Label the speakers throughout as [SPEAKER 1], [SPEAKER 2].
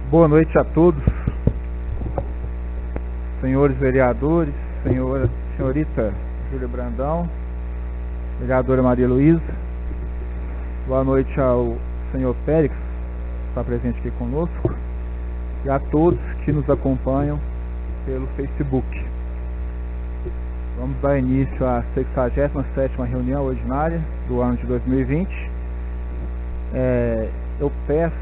[SPEAKER 1] Boa noite a todos, senhores vereadores, senhorita Júlia Brandão, vereadora Maria Luísa. Boa noite ao senhor Périx, que está presente aqui conosco, e a todos que nos acompanham pelo Facebook. Vamos dar início à 67ª reunião ordinária do ano de 2020. Eu peço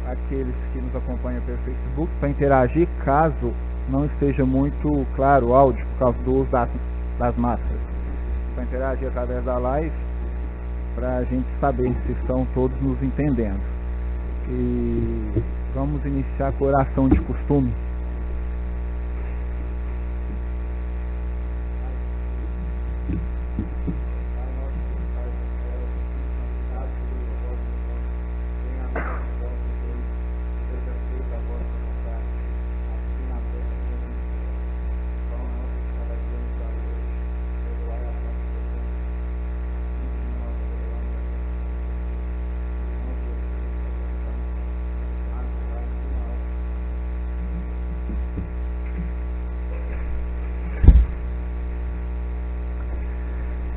[SPEAKER 1] àqueles que nos acompanham pelo Facebook para interagir, caso não esteja muito claro o áudio, por causa do uso das máscaras. Para interagir através da live, para a gente saber se estão todos nos entendendo. E vamos iniciar com a oração de costume.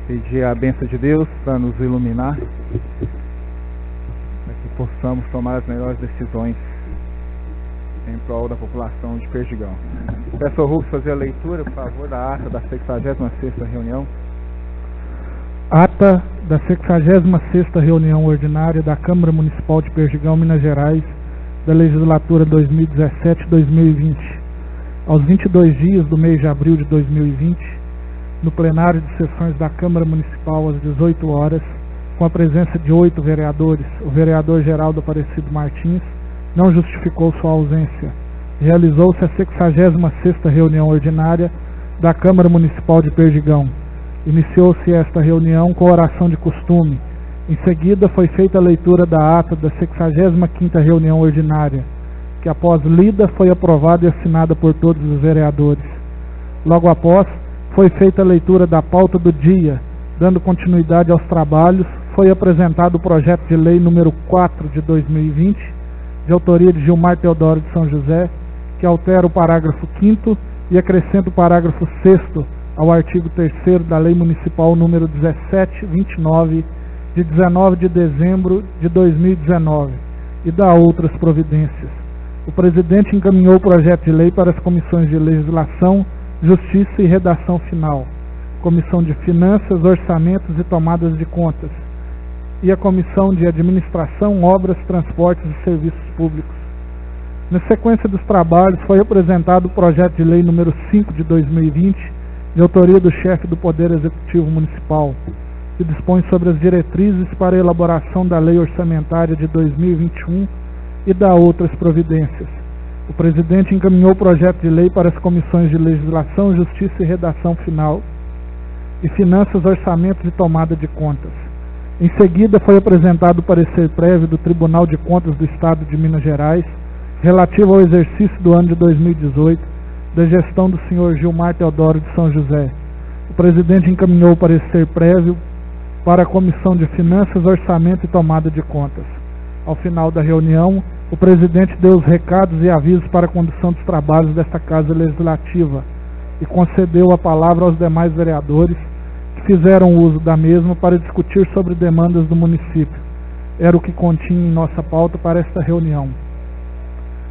[SPEAKER 1] Pedir a bênção de Deus para nos iluminar, para que possamos tomar as melhores decisões em prol da população de Perdigão. Peço ao Rubens fazer a leitura, por favor, da ata da 66ª reunião.
[SPEAKER 2] Ata da 66ª reunião ordinária da Câmara Municipal de Perdigão, Minas Gerais, da legislatura 2017-2020. Aos 22 dias do mês de abril de 2020, no plenário de sessões da Câmara Municipal às 18 horas, com a presença de 8 vereadores, o vereador Geraldo Aparecido Martins não justificou sua ausência. Realizou-se a 66ª reunião ordinária da Câmara Municipal de Perdigão. Iniciou-se esta reunião com oração de costume. Em seguida foi feita a leitura da ata da 65ª reunião ordinária, que após lida foi aprovada e assinada por todos os vereadores. Logo após, foi feita a leitura da pauta do dia. Dando continuidade aos trabalhos, foi apresentado o projeto de lei número 4 de 2020, de autoria de Gilmar Teodoro de São José, que altera o parágrafo 5º e acrescenta o parágrafo 6º ao artigo 3º da Lei Municipal número 1729, de 19 de dezembro de 2019, e dá outras providências. O presidente encaminhou o projeto de lei para as comissões de legislação, Justiça e Redação Final, Comissão de Finanças, Orçamentos e Tomadas de Contas, e a Comissão de Administração, Obras, Transportes e Serviços Públicos. Na sequência dos trabalhos, foi apresentado o projeto de lei número 5 de 2020, de autoria do chefe do Poder Executivo Municipal, que dispõe sobre as diretrizes para a elaboração da Lei Orçamentária de 2021 e dá outras providências. O presidente encaminhou o projeto de lei para as comissões de Legislação, Justiça e Redação Final e Finanças, Orçamentos e Tomada de Contas. Em seguida, foi apresentado o parecer prévio do Tribunal de Contas do Estado de Minas Gerais, relativo ao exercício do ano de 2018, da gestão do senhor Gilmar Teodoro de São José. O presidente encaminhou o parecer prévio para a Comissão de Finanças, Orçamento e Tomada de Contas. Ao final da reunião, o presidente deu os recados e avisos para a condução dos trabalhos desta Casa Legislativa e concedeu a palavra aos demais vereadores que fizeram uso da mesma para discutir sobre demandas do município. Era o que continha em nossa pauta para esta reunião.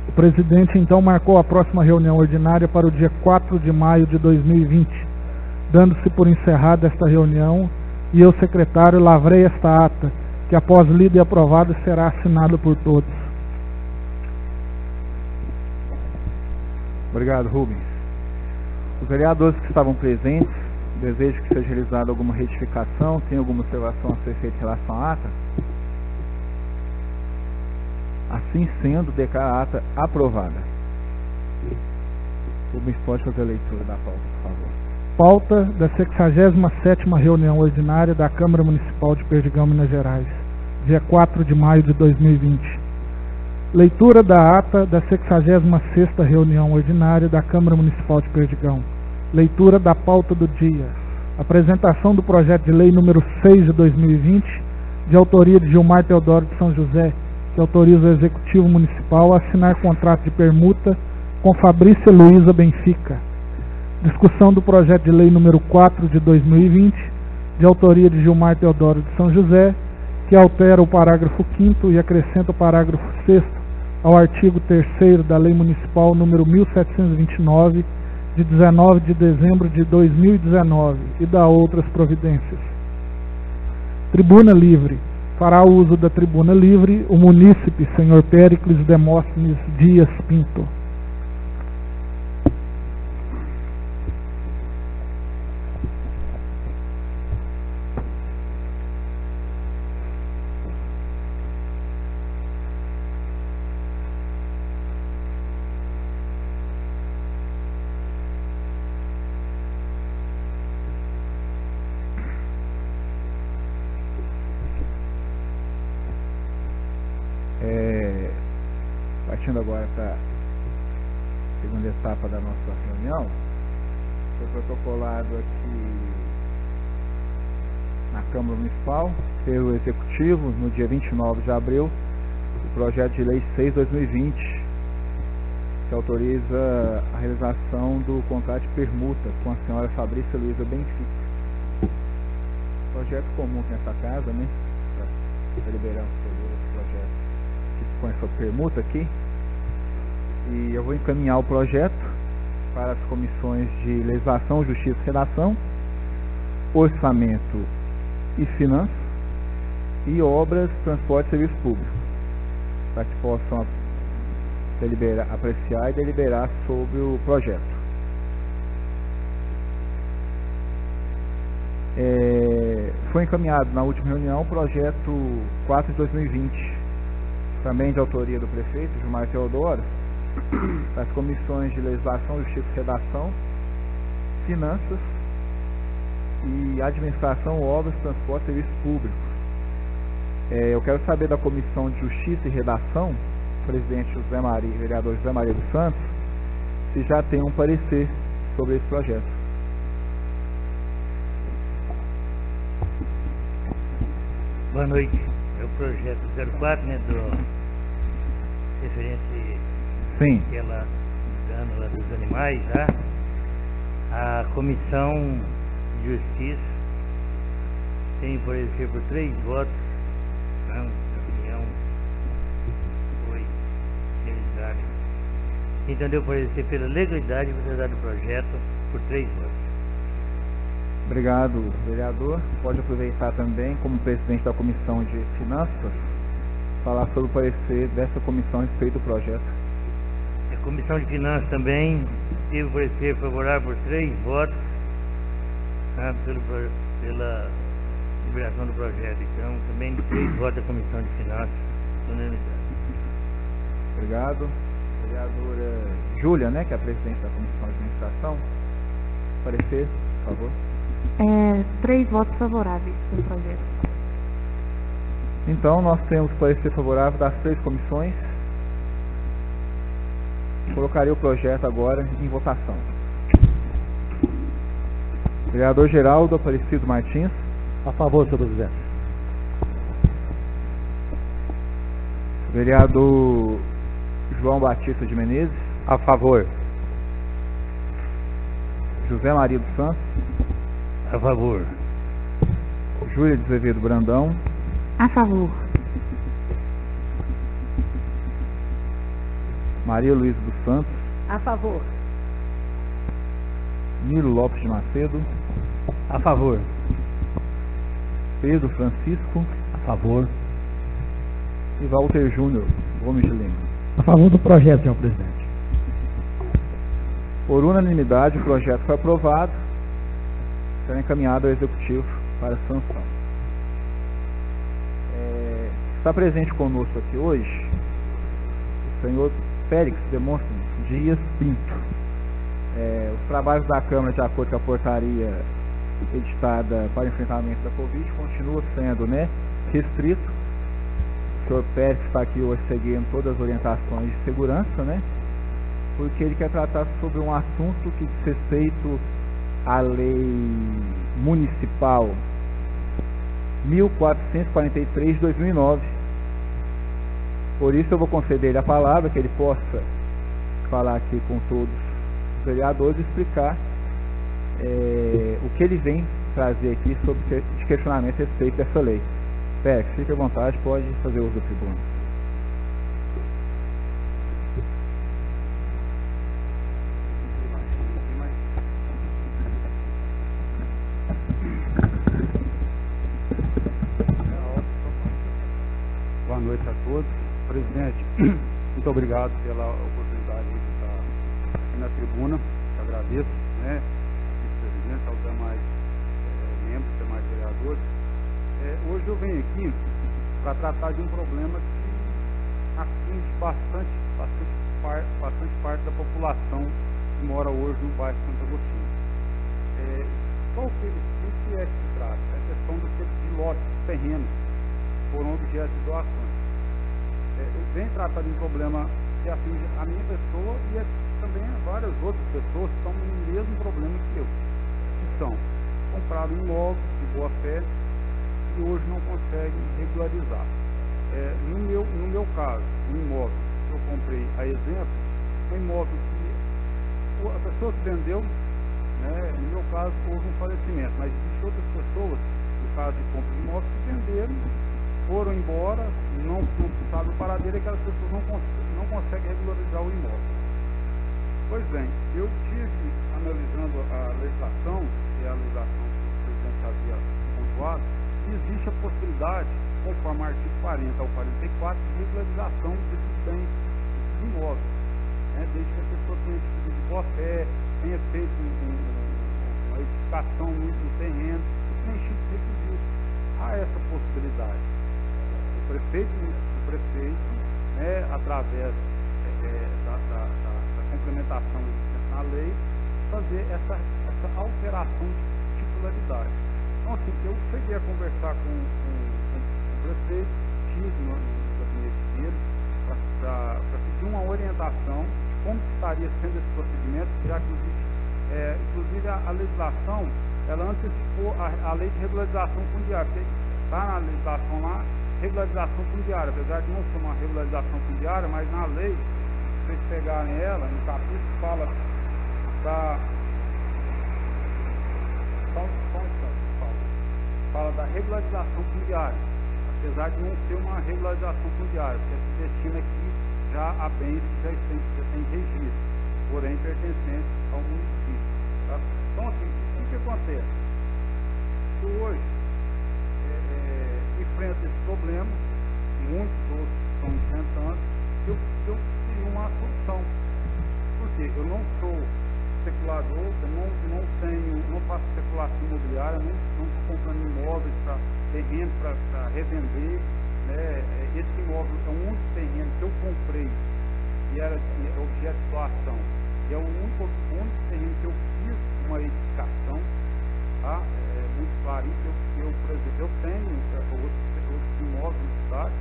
[SPEAKER 2] O presidente então marcou a próxima reunião ordinária para o dia 4 de maio de 2020, dando-se por encerrada esta reunião, e eu, secretário, lavrei esta ata, que após lida e aprovada será assinada por todos.
[SPEAKER 1] Obrigado, Rubens. Os vereadores que estavam presentes, desejo que seja realizada alguma retificação, tem alguma observação a ser feita em relação à ata? Assim sendo, declaro a ata aprovada. Rubens, pode fazer a leitura da pauta, por favor.
[SPEAKER 2] Pauta da 67ª reunião ordinária da Câmara Municipal de Perdigão, Minas Gerais, dia 4 de maio de 2020. Leitura da ata da 66ª reunião ordinária da Câmara Municipal de Perdigão. Leitura da pauta do dia. Apresentação do projeto de lei número 6 de 2020, de autoria de Gilmar Teodoro de São José, que autoriza o Executivo Municipal a assinar contrato de permuta com Fabrícia Luiza Benfica. Discussão do projeto de lei número 4 de 2020, de autoria de Gilmar Teodoro de São José, que altera o parágrafo 5º e acrescenta o parágrafo 6º ao artigo 3º da Lei Municipal número 1729, de 19 de dezembro de 2019, e dá outras providências. Tribuna livre. Fará uso da tribuna livre o munícipe, senhor Péricles Demóstenes Dias Pinto.
[SPEAKER 1] Partindo agora para a segunda etapa da nossa reunião, foi protocolado aqui na Câmara Municipal, pelo Executivo, no dia 29 de abril, o projeto de lei 6/2020, que autoriza a realização do contrato de permuta com a senhora Fabrícia Luiza Benfica. Projeto comum nessa casa, né? Para liberar esse projeto com essa permuta aqui, e eu vou encaminhar o projeto para as comissões de Legislação, Justiça e Redação, Orçamento e Finanças e Obras, Transporte e Serviço Público, para que possam apreciar e deliberar sobre o projeto. Foi encaminhado na última reunião o projeto 4 de 2020, também de autoria do prefeito Gilmar Teodoro, das comissões de Legislação, Justiça e Redação, Finanças e Administração, Obras, Transporte e Serviços Públicos. Eu quero saber da Comissão de Justiça e Redação, presidente vereador José Maria dos Santos, se já tem um parecer sobre esse projeto.
[SPEAKER 3] Boa noite. É o projeto 04, né, do referente àquela dano lá dos animais, tá? A Comissão de Justiça tem parecer por 3 votos, não, a opinião foi realizada. Então deu parecer pela legalidade e utilidade do projeto por 3 votos.
[SPEAKER 1] Obrigado, vereador. Pode aproveitar também, como presidente da Comissão de Finanças, falar sobre o parecer dessa comissão a respeito do projeto.
[SPEAKER 3] A Comissão de Finanças também teve parecer favorável por 3 votos, tá, pela liberação do projeto. Então, também 3 votos da Comissão de Finanças, unanimidade.
[SPEAKER 1] Obrigado. Vereadora Júlia, né, que é a presidente da Comissão de Administração, parecer, por favor.
[SPEAKER 4] 3 votos favoráveis pelo projeto.
[SPEAKER 1] Então, nós temos parecer favorável das 3 comissões. Colocarei o projeto agora em votação. Vereador Geraldo Aparecido Martins.
[SPEAKER 5] A favor, senhor presidente.
[SPEAKER 1] Vereador João Batista de Menezes.
[SPEAKER 5] A favor.
[SPEAKER 1] José Maria dos Santos.
[SPEAKER 3] A favor.
[SPEAKER 1] Júlia de Azevedo Brandão.
[SPEAKER 4] A favor.
[SPEAKER 1] Maria Luísa dos Santos.
[SPEAKER 4] A favor.
[SPEAKER 1] Nilo Lopes de Macedo.
[SPEAKER 5] A favor.
[SPEAKER 1] Pedro Francisco.
[SPEAKER 5] A favor.
[SPEAKER 1] E Walter Júnior Gomes de Lima.
[SPEAKER 5] A favor do projeto, senhor presidente.
[SPEAKER 1] Por unanimidade, o projeto foi aprovado, será encaminhado ao Executivo para sanção. Está presente conosco aqui hoje o senhor Péricles Demóstenes Dias Pinto. Os trabalhos da Câmara, de acordo com a portaria editada para enfrentamento da Covid, continua sendo, restrito. O senhor Péricles está aqui hoje seguindo todas as orientações de segurança, porque ele quer tratar sobre um assunto que diz respeito à Lei Municipal 1443 de 2009, Por isso eu vou conceder-lhe a palavra, que ele possa falar aqui com todos os vereadores e explicar o que ele vem trazer aqui sobre de questionamento a respeito dessa lei. Pérez, fique à vontade, pode fazer uso da tribuna.
[SPEAKER 6] Boa noite a todos. Presidente, muito obrigado pela oportunidade de estar aqui na tribuna. Eu agradeço, né, vice-presidente, aos demais membros, demais vereadores. Hoje eu venho aqui para tratar de um problema que atinge bastante parte da população que mora hoje no bairro Santo Agostinho. O que é que se trata? É a questão de lotes, terrenos, foram objeto de doações. Eu venho tratar de um problema que atinge a minha pessoa e também várias outras pessoas que estão no mesmo problema que eu, que são compraram imóveis de boa fé e hoje não conseguem regularizar. No meu caso, um imóvel que eu comprei, a exemplo, um imóvel que a pessoa que vendeu, né, no meu caso, houve um falecimento, mas existem outras pessoas, no caso de compra de imóveis, que venderam, foram embora, não sabe o paradeiro, e aquelas pessoas não conseguem regularizar o imóvel. Pois bem, eu tive analisando a legislação, que é a legislação que o presidente havia pontuado, e existe a possibilidade, conforme o artigo 40 ao 44, de regularização desses bens, desses imóveis, né, desde que a pessoa tenha tido de boa fé, tenha feito uma edificação no terreno, preenchido os requisitos. Há essa possibilidade. O prefeito, né, através da complementação na lei, fazer essa alteração de titularidade. Então, assim, eu cheguei a conversar com o prefeito, tive no gabinete dele, para pedir uma orientação de como estaria sendo esse procedimento, já que existe, inclusive a legislação, ela antecipou a lei de regularização fundiária, porque está na legislação lá, regularização fundiária, apesar de não ser uma regularização fundiária, mas na lei, se vocês pegarem ela, no capítulo fala da regularização fundiária, apesar de não ser uma regularização fundiária, porque se destina aqui já a bens que já tem registro, porém pertencentes ao município. Tá? Então, assim, o que acontece? Eu hoje enfrento esse problema, muitos outros estão enfrentando, eu queria uma solução. Porque eu não sou especulador, eu não faço especulação imobiliária, não estou comprando imóveis para terreno para revender. Né? Esse imóvel é um único terreno que eu comprei e era objeto de doação. E é o único terreno que eu fiz uma edificação. Tá? Muito claro isso, por exemplo, eu tenho outros imóveis na cidade,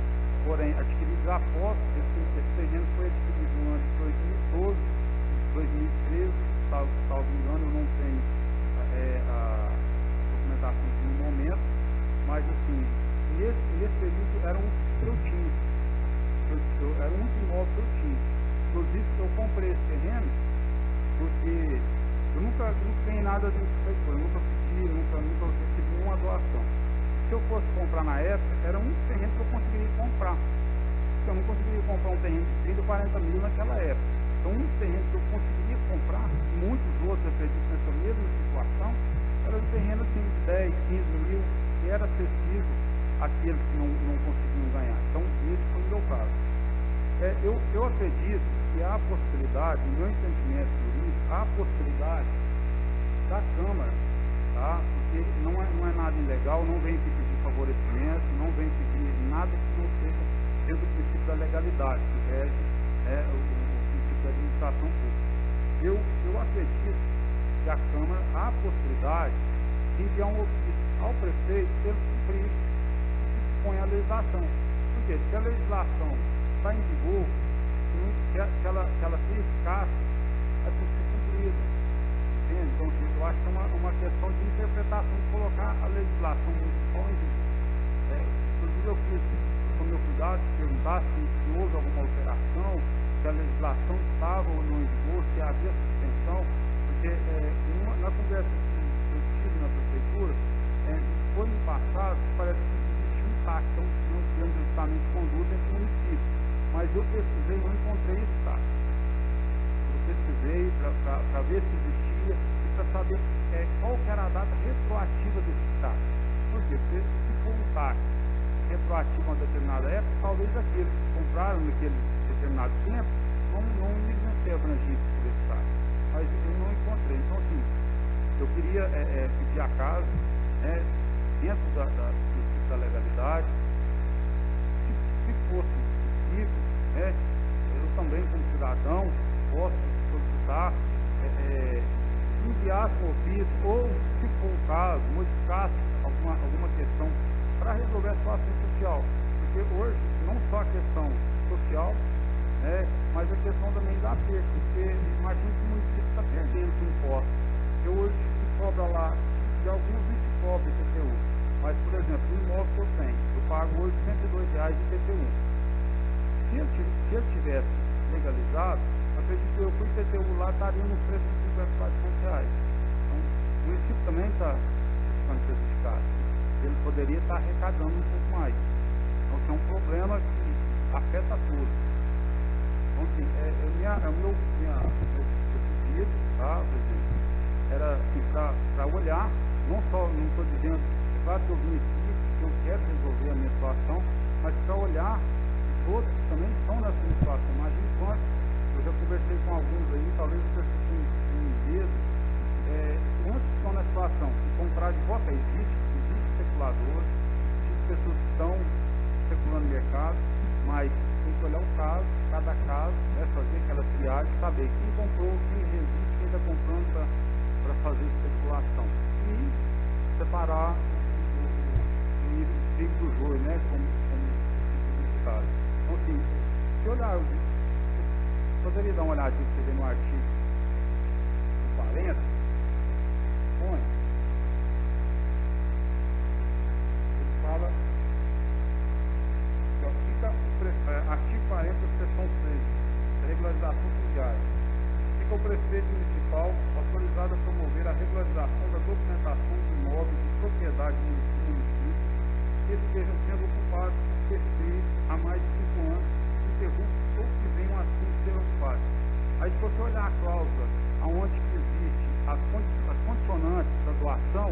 [SPEAKER 6] porém adquiridos após esse terreno foi adquirido no ano de 2012, 2013, salvo engano, eu não tenho a documentação aqui no momento, mas assim, nesse período era um que eu tinha, era um imóvel que eu tinha. Inclusive eu comprei esse terreno porque eu nunca ganhei nada do prefeitura, eu nunca pedi, nunca recebi nenhuma doação. Se eu fosse comprar na época, era um terreno que eu conseguiria comprar. Porque eu não conseguiria comprar um terreno de 30, 40 mil naquela época. Então, um terreno que eu conseguiria comprar, muitos outros, acredito, nessa mesma situação, era um terreno assim, de 10, 15 mil, que era acessível àqueles que não conseguiam ganhar. Então, esse foi o meu caso. Eu acredito que há a possibilidade, no meu entendimento jurídico, há a possibilidade da Câmara, tá? Porque não é nada ilegal, não vem aqui pedir favorecimento, não vem pedir nada que não seja dentro do princípio da legalidade, que rege o princípio da administração pública. Eu acredito que a Câmara há a possibilidade de enviar um ofício ao prefeito se ele cumprir o que dispõe a legislação. Porque se a legislação está em vigor, que ela seja eficácia, é por ser cumprida. Entende? Então, eu acho que é uma questão de interpretação, de colocar a legislação municipal em vigor. Inclusive, eu fiz, no o meu cuidado de perguntar se houve alguma alteração, se a legislação estava ou não em vigor, se havia suspensão, porque na conversa que eu tive na prefeitura, foi no passado, parece que existe um pacto, não temos ajustamento de conduta entre municípios, mas eu pesquisei e não encontrei esse pacto. Eu pesquisei para ver se existia e para saber qual que era a data retroativa desse pacto. Por quê? Porque se for um pacto retroativo a uma determinada época, talvez aqueles que compraram naquele determinado tempo não iriam ser abrangidos por esse pacto. Mas eu não encontrei. Então, assim, eu queria pedir a casa, dentro da legalidade, se fosse possível, eu também, como cidadão, posso solicitar, enviar um ofício, ou, se for o caso, modificar alguma questão para resolver a situação social. Porque hoje, não só a questão social, mas a questão também da perda, porque imagina que o município está perdendo com impostos. Eu hoje se cobra lá, de alguns não se cobra IPTU, mas, por exemplo, o imóvel que eu tenho, eu pago hoje R$102 de IPTU. Se eu tivesse legalizado, acredito que o IPTU lá estaria no preço de R$54. Então, o município também está ficando prejudicado. Ele poderia estar arrecadando um pouco mais. Então, é um problema que afeta tudo. Então, assim, meu pedido, tá, presidente, era assim, para olhar, não estou dizendo, é claro que eu vim aqui, que eu quero resolver a minha situação, mas para olhar os outros que também estão nessa situação. Imagina quanto, eu já conversei com alguns aí, talvez eu esteja com medo, quantos estão na situação de comprar de volta, existe especuladores, existem pessoas que estão especulando no mercado, mas tem que olhar o caso, cada caso, fazer aquela triagem, saber quem comprou, quem resiste, quem está comprando para fazer especulação. E separar o trigo do joio, como publicitário. Então, assim, se olhar, eu poderia dar uma olhadinha que você vê no artigo 40, põe. Ele fala, artigo 40, seção 6, regularização fundiária. Fica o prefeito municipal autorizado a promover a regularização da documentação de imóveis de propriedade do município que estejam sendo ocupados por terceiros há mais de 5 anos, interruptos ou que venham assim ser ocupados. Aí, se você olhar a cláusula onde existe as condicionantes da doação,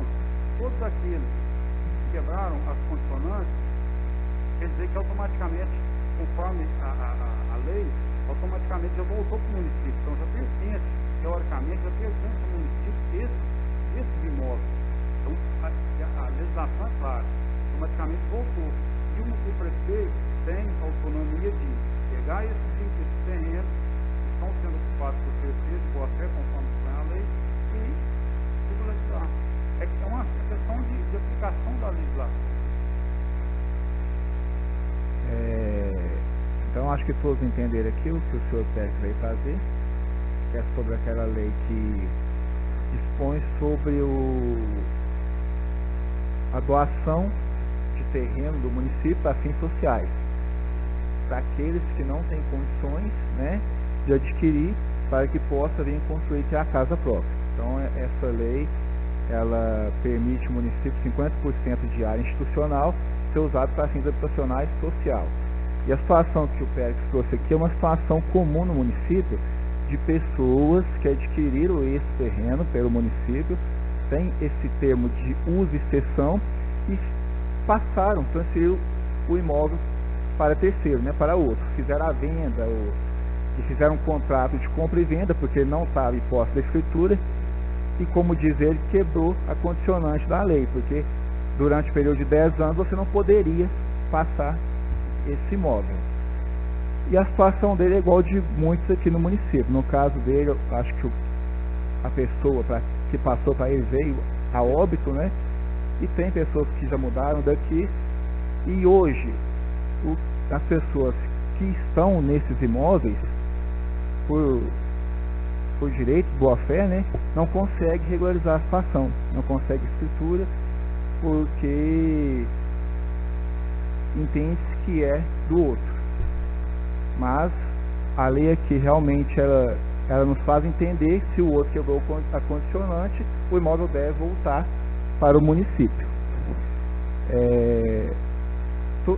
[SPEAKER 6] todos aqueles que quebraram as condicionantes, quer dizer que automaticamente, conforme a lei, automaticamente já voltou para o município. Então já pertence, teoricamente, já pertence ao município esses imóveis. Então a legislação é clara, automaticamente voltou. E o prefeito tem autonomia de pegar esses terrenos que estão sendo ocupados por terceiros, de boa fé, conforme está a lei, e regularizar. É uma questão de aplicação da legislação.
[SPEAKER 1] Então acho que todos entenderam aqui o que o senhor Pérez veio fazer, que é sobre aquela lei que dispõe sobre a doação de terreno do município para fins sociais, para aqueles que não têm condições, de adquirir, para que possa vir construir a casa própria. Então essa lei, ela permite ao município 50% de área institucional ser usado para fins habitacionais e social. E a situação que o Pérez trouxe aqui é uma situação comum no município, de pessoas que adquiriram esse terreno pelo município, tem esse termo de uso e cessão, e transferiram o imóvel para terceiro, para outro. Fizeram a venda, e fizeram um contrato de compra e venda, porque não estava em posse da escritura, e como diz ele, quebrou a condicionante da lei, porque durante o período de 10 anos você não poderia passar esse imóvel. E a situação dele é igual de muitos aqui no município. No caso dele, eu acho que a pessoa que passou para ele veio a óbito, e tem pessoas que já mudaram daqui, e hoje as pessoas que estão nesses imóveis por direito, boa fé, não conseguem regularizar a situação, não conseguem escritura, porque entende-se que é do outro. Mas a lei aqui realmente ela nos faz entender que se o outro quebrou a condicionante, o imóvel deve voltar para o município.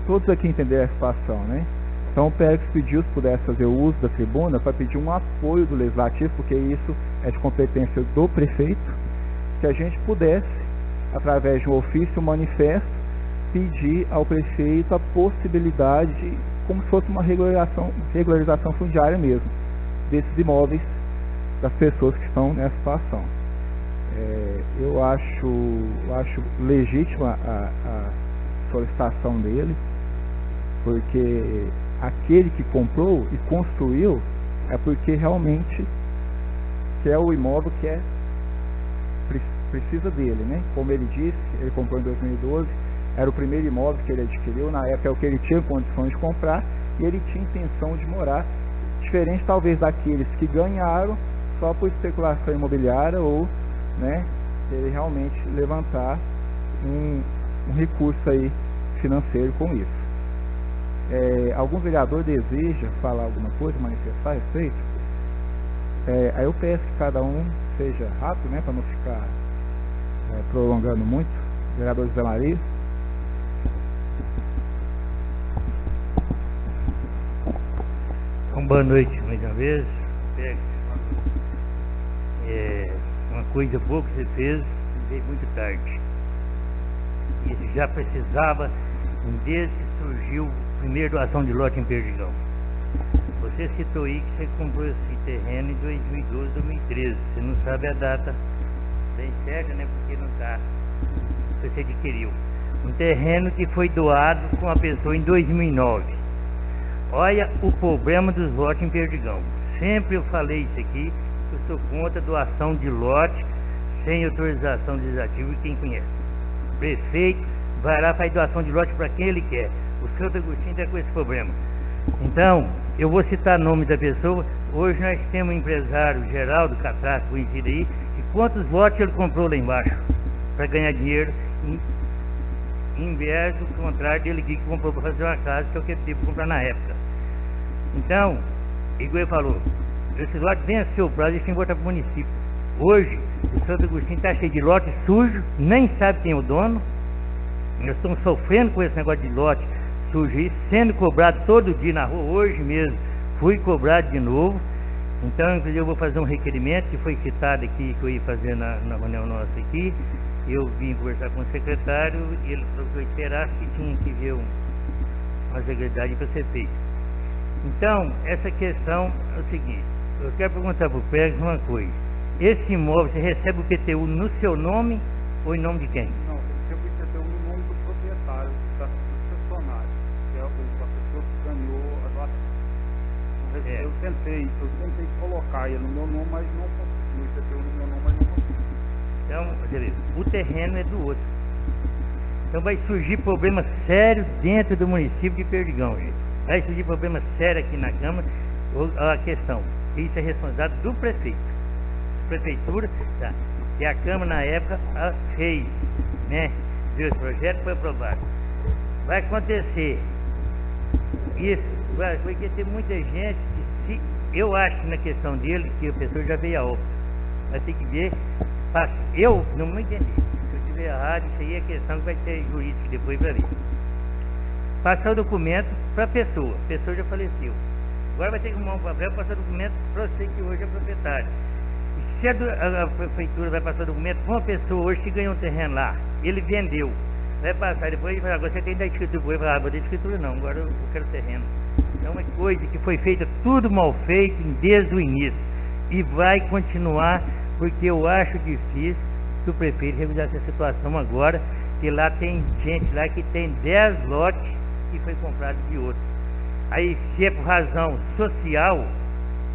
[SPEAKER 1] Todos aqui entenderam a situação, né? Então o Pérez pediu, se pudesse fazer o uso da tribuna, para pedir um apoio do Legislativo, porque isso é de competência do prefeito, que a gente pudesse, através de um ofício, um manifesto, pedir ao prefeito a possibilidade, como se fosse uma regularização fundiária mesmo, desses imóveis das pessoas que estão nessa situação. Eu acho legítima a solicitação dele, porque aquele que comprou e construiu é porque realmente quer o imóvel que precisa dele, né? Como ele disse, ele comprou em 2012, era o primeiro imóvel que ele adquiriu, na época é o que ele tinha condições de comprar e ele tinha intenção de morar, diferente talvez daqueles que ganharam só por especulação imobiliária ou, né, ele realmente levantar um recurso aí financeiro com isso. Algum vereador deseja falar alguma coisa, manifestar a respeito? Aí eu peço que cada um seja rápido, né, para não ficar prolongando muito. Vereador José Maria.
[SPEAKER 3] Boa noite mais uma vez. Uma coisa boa que você fez, veio muito tarde. Isso já precisava, desde que surgiu a primeira doação de lote em Perdigão. Você citou aí que você comprou esse terreno em 2012, 2013. Você não sabe a data bem certa, né? Porque não está. Você adquiriu um terreno que foi doado com uma pessoa em 2009. Olha o problema dos lotes em Perdigão. Sempre eu falei isso aqui, que eu sou contra a doação de lote sem autorização legislativa, e quem conhece. O prefeito vai lá e faz doação de lote para quem ele quer. O Santo Agostinho está com esse problema. Então, eu vou citar o nome da pessoa. Hoje nós temos um empresário, Geraldo Catraz, conhecido aí, e quantos lotes ele comprou lá embaixo para ganhar dinheiro, em vez do contrário dele que comprou para fazer uma casa, que é o que ele teve que comprar na época. Então, igual ele falou, esse lote venceu o prazo e tem que voltar para o município. Hoje, o Santo Agostinho está cheio de lote sujo, nem sabe quem é o dono. Nós estamos sofrendo com esse negócio de lote sujo aí, sendo cobrado todo dia na rua. Hoje mesmo fui cobrado de novo. Então, inclusive, eu vou fazer um requerimento que foi citado aqui, que eu ia fazer na reunião nossa aqui. Eu vim conversar com o secretário e ele falou que eu esperasse que tinha que ver uma regularidade para ser feita. Então, essa questão é o seguinte: eu quero perguntar para o Pérez uma coisa. Esse imóvel, você recebe o PTU no seu nome ou em nome de quem?
[SPEAKER 6] Não, eu recebo o PTU no nome do proprietário, do concessionário, que é a pessoa que ganhou a doação. Eu tentei colocar ele no meu nome, mas não consegui. O PTU no meu nome, mas não consegui.
[SPEAKER 3] Então, o terreno é do outro. Então vai surgir problema sério dentro do município de Perdigão, gente. Vai surgir problema sério aqui na Câmara. A questão, isso é responsabilidade do prefeito. A prefeitura, tá, que a Câmara na época fez, né? Viu esse projeto, foi aprovado. Vai acontecer isso, vai ter muita gente que, eu acho que na questão dele, que a pessoa já veio a obra. Vai ter que ver. Eu não me entendi. Se eu tiver errado, isso aí é questão que vai ser jurídica depois para ver. Passar o documento para a pessoa já faleceu. Agora vai ter que arrumar um papel para passar o documento para você que hoje é proprietário. E se a prefeitura vai passar o documento para uma pessoa hoje que ganhou um terreno lá, ele vendeu, vai passar depois ele vai falar, você tem que dar escritura, ele vai falar, vou dar escritura não, agora eu quero terreno. É uma coisa que foi feita tudo mal feito desde o início e vai continuar. Porque eu acho difícil que o prefeito revisar essa situação agora, que lá tem gente lá que tem 10 lotes que foi comprado de outro. Aí, se é por razão social,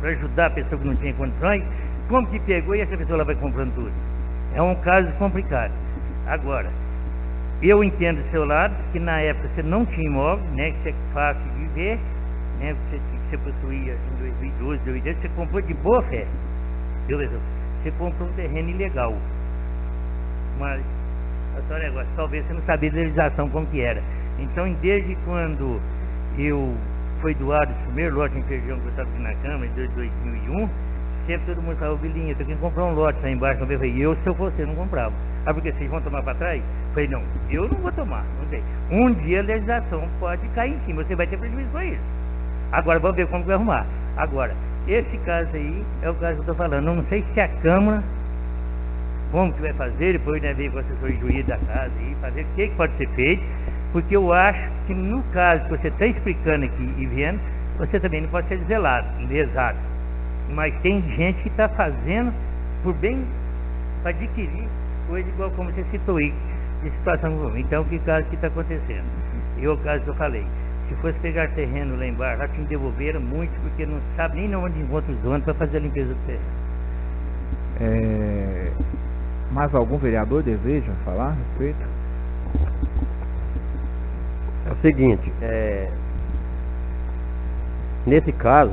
[SPEAKER 3] para ajudar a pessoa que não tinha condições, como que pegou e essa pessoa lá vai comprando tudo? É um caso complicado. Agora, eu entendo do seu lado, que na época você não tinha imóvel, né, que você é fácil de ver, né, que você possuía em 2012, 2013, você comprou de boa fé. Beleza? Você comprou um terreno ilegal. Mas, talvez você não sabia da legislação como que era. Então, desde quando Foi doado esse primeiro lote em Perdigão que eu estava aqui na Câmara em 2001. Sempre todo mundo falava, Vilinha, tem que comprar um lote lá embaixo. Eu falei, se eu fosse, eu não comprava. Ah, porque vocês vão tomar para trás? Eu falei, não, eu não vou tomar, não sei. Um dia a legislação pode cair em cima, você vai ter prejuízo com isso. Agora, vamos ver como vai arrumar. Agora, esse caso aí é o caso que eu estou falando. Eu não sei se a Câmara, como que vai fazer, depois né, ver com o assessor de juízo da casa aí, fazer o que pode ser feito, porque eu acho que no caso que você está explicando aqui e vendo, você também não pode ser lesado. Mas tem gente que está fazendo por bem, para adquirir coisa igual como você citou aí, de situação comum. Então, que caso que está acontecendo? E o caso que eu falei, se fosse pegar terreno lá embaixo, já te devolveram muito, porque não sabe nem onde encontra os donos para fazer a limpeza do terreno.
[SPEAKER 1] Mais algum vereador deseja falar a respeito?
[SPEAKER 5] É o seguinte, nesse caso,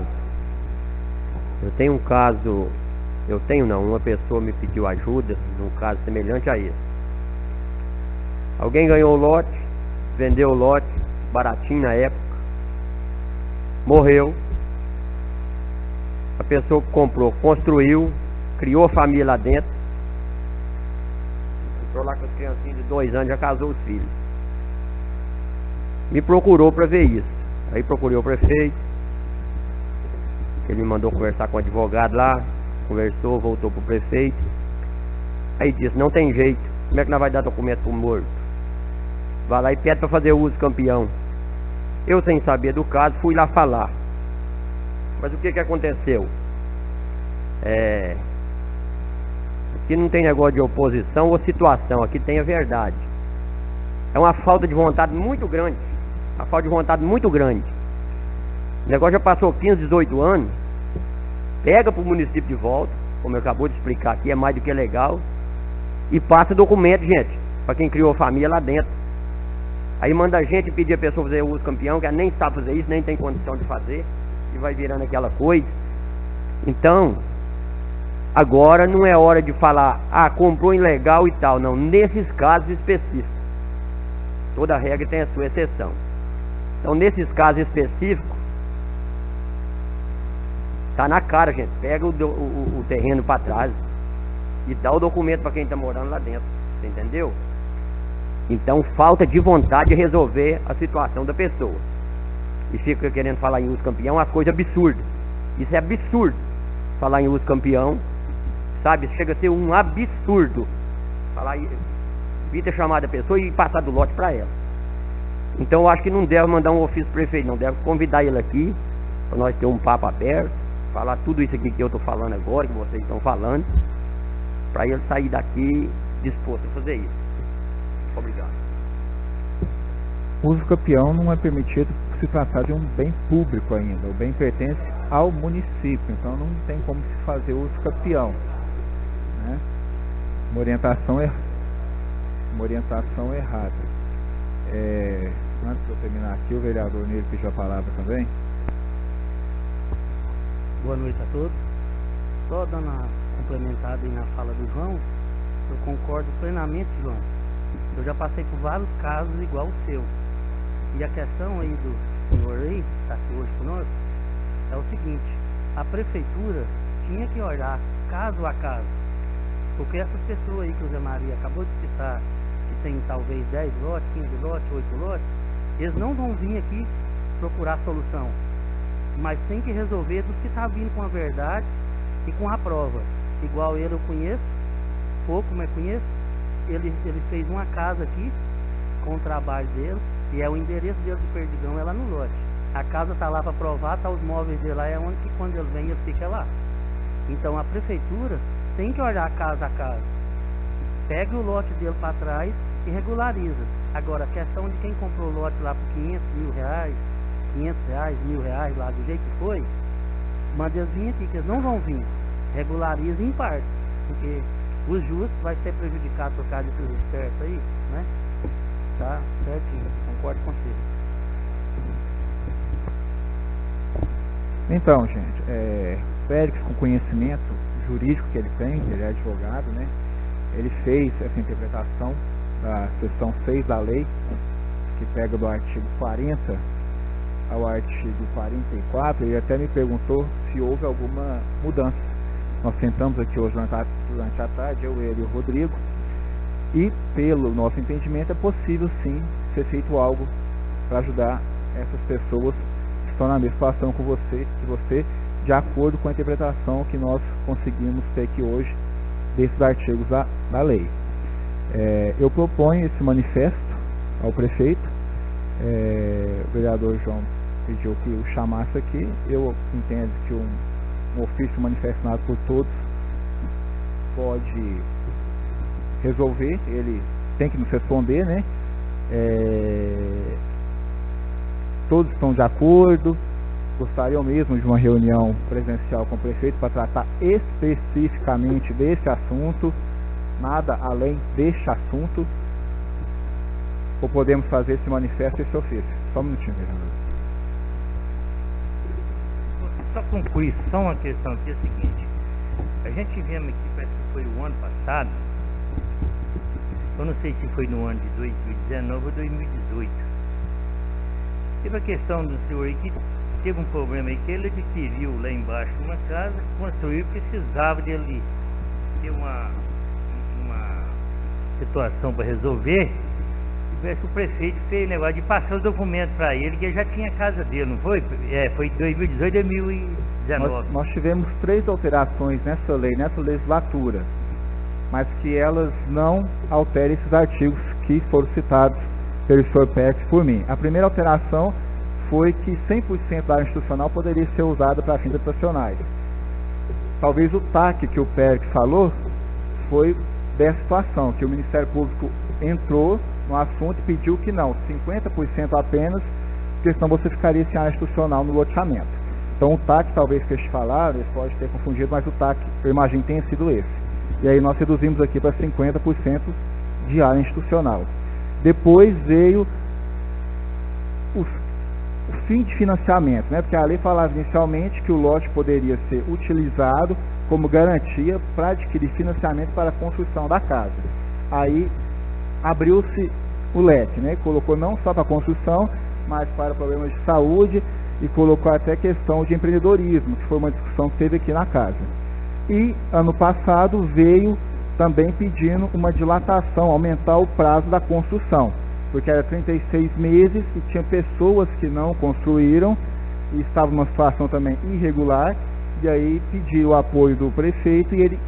[SPEAKER 5] uma pessoa me pediu ajuda num caso semelhante a esse. Alguém ganhou o lote, vendeu o lote, baratinho na época, morreu. A pessoa que comprou, construiu, criou a família lá dentro, entrou lá com as criancinhas de 2 anos, já casou os filhos. Me procurou para ver isso. Aí procurei o prefeito, ele me mandou conversar com o advogado lá, conversou, voltou pro prefeito. Aí disse, não tem jeito, como é que nós vai dar documento pro morto? Vai lá e pede para fazer uso campeão. Eu, sem saber do caso, fui lá falar. Mas o que aconteceu? Aqui não tem negócio de oposição ou situação, aqui tem a verdade. É uma falta de vontade muito grande. Uma falta de vontade muito grande. O negócio já passou 15, 18 anos. Pega pro município de volta, como eu acabou de explicar aqui, é mais do que legal. E passa documento, gente, para quem criou a família lá dentro. Aí manda a gente pedir a pessoa fazer uso campeão, que ela nem sabe fazer isso, nem tem condição de fazer, e vai virando aquela coisa. Então, agora não é hora de falar, comprou ilegal e tal, não, nesses casos específicos. Toda regra tem a sua exceção. Então, nesses casos específicos, tá na cara, gente, pega o terreno para trás e dá o documento para quem está morando lá dentro, você entendeu? Então, falta de vontade de resolver a situação da pessoa. E fica querendo falar em uso campeão, uma coisa absurda. Isso é absurdo, falar em uso campeão, sabe? Chega a ser um absurdo. Falar, devia ter chamado a pessoa e passar do lote para ela. Então, eu acho que não deve mandar um ofício pro prefeito, não. Deve convidar ele aqui, para nós ter um papo aberto, falar tudo isso aqui que eu estou falando agora, que vocês estão falando, para ele sair daqui disposto a fazer isso. Obrigado.
[SPEAKER 1] O uso campeão não é permitido se tratar de um bem público ainda. O bem pertence ao município, então não tem como se fazer uso campeão, né? Uma orientação errada. Antes de eu terminar aqui, o vereador Nilo pediu a palavra também.
[SPEAKER 7] Boa noite a todos. Só dando uma complementada aí na fala do João, eu concordo plenamente, João. Eu já passei por vários casos igual o seu. E a questão aí do senhor aí, que está aqui hoje conosco, é o seguinte: a prefeitura tinha que olhar caso a caso. Porque essas pessoas aí que o Zé Maria acabou de citar, que tem talvez 10 lotes, 15 lotes, 8 lotes, eles não vão vir aqui procurar solução. Mas tem que resolver dos que está vindo com a verdade e com a prova. Igual ele eu conheço, pouco, mas conheço. Ele fez uma casa aqui com o trabalho dele, e é o endereço dele de Perdigão, é lá no lote. A casa está lá para provar, tá os móveis dele lá, é onde que quando ele vem ele fica lá. Então a prefeitura tem que olhar casa a casa. Pega o lote dele para trás e regulariza. Agora, a questão de quem comprou o lote lá por 500 mil reais, 500 reais, R$1.000 lá do jeito que foi, manda eles vir aqui, que eles não vão vir. Regulariza em parte, porque o justo vai ser prejudicado por causa desses espertos aí, né? Tá certinho, concordo com você.
[SPEAKER 1] Então, gente, Félix, com conhecimento jurídico que ele tem, ele é advogado, né? Ele fez essa interpretação da seção 6 da lei, que pega do artigo 40 ao artigo 44, ele até me perguntou se houve alguma mudança. Nós sentamos aqui hoje durante a tarde, ele e o Rodrigo, e pelo nosso entendimento é possível sim ser feito algo para ajudar essas pessoas que estão na mesma situação que você, de acordo com a interpretação que nós conseguimos ter aqui hoje desses artigos da lei. Eu proponho esse manifesto ao prefeito. O vereador João pediu que o chamasse aqui. Eu entendo que um ofício manifestado por todos pode resolver. Ele tem que nos responder, né? Todos estão de acordo. Gostariam mesmo de uma reunião presencial com o prefeito para tratar especificamente desse assunto, nada além deste assunto, ou podemos fazer esse manifesto e esse ofício? Só um minutinho, vereador.
[SPEAKER 3] Só concluir, só uma questão aqui, é o seguinte: a gente viemos aqui, parece que foi o ano passado, eu não sei se foi no ano de 2019 ou 2018, teve a questão do senhor aí que teve um problema aí, que ele adquiriu lá embaixo uma casa, construiu, precisava dele ter uma situação para resolver, e parece que o prefeito fez negócio de passar os documentos para ele, que ele já tinha a casa dele, não foi? Foi 2018 e 2019.
[SPEAKER 1] Nós tivemos 3 alterações nessa lei, nessa legislatura, mas que elas não alterem esses artigos que foram citados pelo senhor Pérez por mim. A primeira alteração foi que 100% da área institucional poderia ser usada para fins habitacionais. Talvez o TAC que o Pérez falou foi dessa situação, que o Ministério Público entrou no assunto e pediu que não, 50% apenas, porque senão você ficaria sem área institucional no loteamento. Então o TAC talvez que eles falaram, eles podem ter confundido, mas o TAC, eu imagino, tenha sido esse. E aí nós reduzimos aqui para 50% de área institucional. Depois veio o fim de financiamento, né? Porque a lei falava inicialmente que o lote poderia ser utilizado como garantia para adquirir financiamento para a construção da casa. Aí abriu-se o leque, né? Colocou não só para a construção, mas para problemas de saúde e colocou até questão de empreendedorismo, que foi uma discussão que teve aqui na casa. E ano passado veio também pedindo uma dilatação, aumentar o prazo da construção, porque era 36 meses e tinha pessoas que não construíram e estavam numa situação também irregular, e aí pediu o apoio do prefeito e ele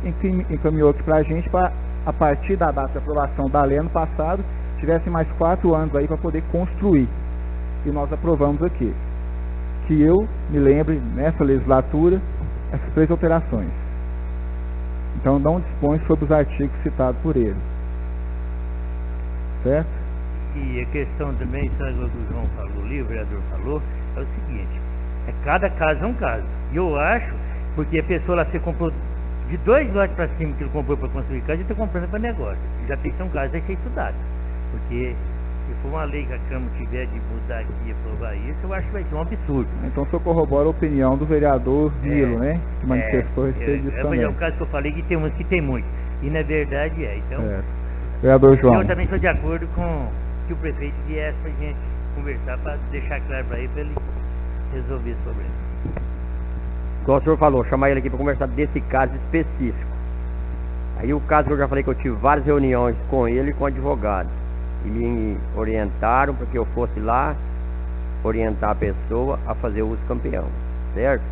[SPEAKER 1] encaminhou aqui para a gente para, a partir da data de aprovação da lei ano passado, tivesse mais 4 anos aí para poder construir. E nós aprovamos aqui. Que eu me lembre, nessa legislatura, essas 3 alterações. Então não dispõe sobre os artigos citados por ele. Certo?
[SPEAKER 3] E a questão também, sabe o que o João falou ali, o vereador falou, é o seguinte: cada caso é um caso. E eu acho, porque a pessoa lá, você comprou de 2 lotes para cima que ele comprou para construir casa, e está comprando para negócio. Já tem que ser um caso, vai ser estudado. Porque se for uma lei que a Câmara tiver de mudar aqui e aprovar isso, eu acho que vai ser um absurdo.
[SPEAKER 1] Então o senhor corrobora a opinião do vereador Nilo, né? Que manifestou a respeito disso também.
[SPEAKER 3] É o caso que eu falei, que tem uns que tem muito. E na verdade é. Então,
[SPEAKER 1] vereador João.
[SPEAKER 3] Eu também estou de acordo com que o prefeito viesse para a gente conversar, para deixar claro para ele resolver esse problema.
[SPEAKER 5] Igual o senhor falou, chamar ele aqui para conversar desse caso específico. Aí o caso que eu já falei, que eu tive várias reuniões com ele e com o advogado, e me orientaram para que eu fosse lá orientar a pessoa a fazer uso campeão, certo?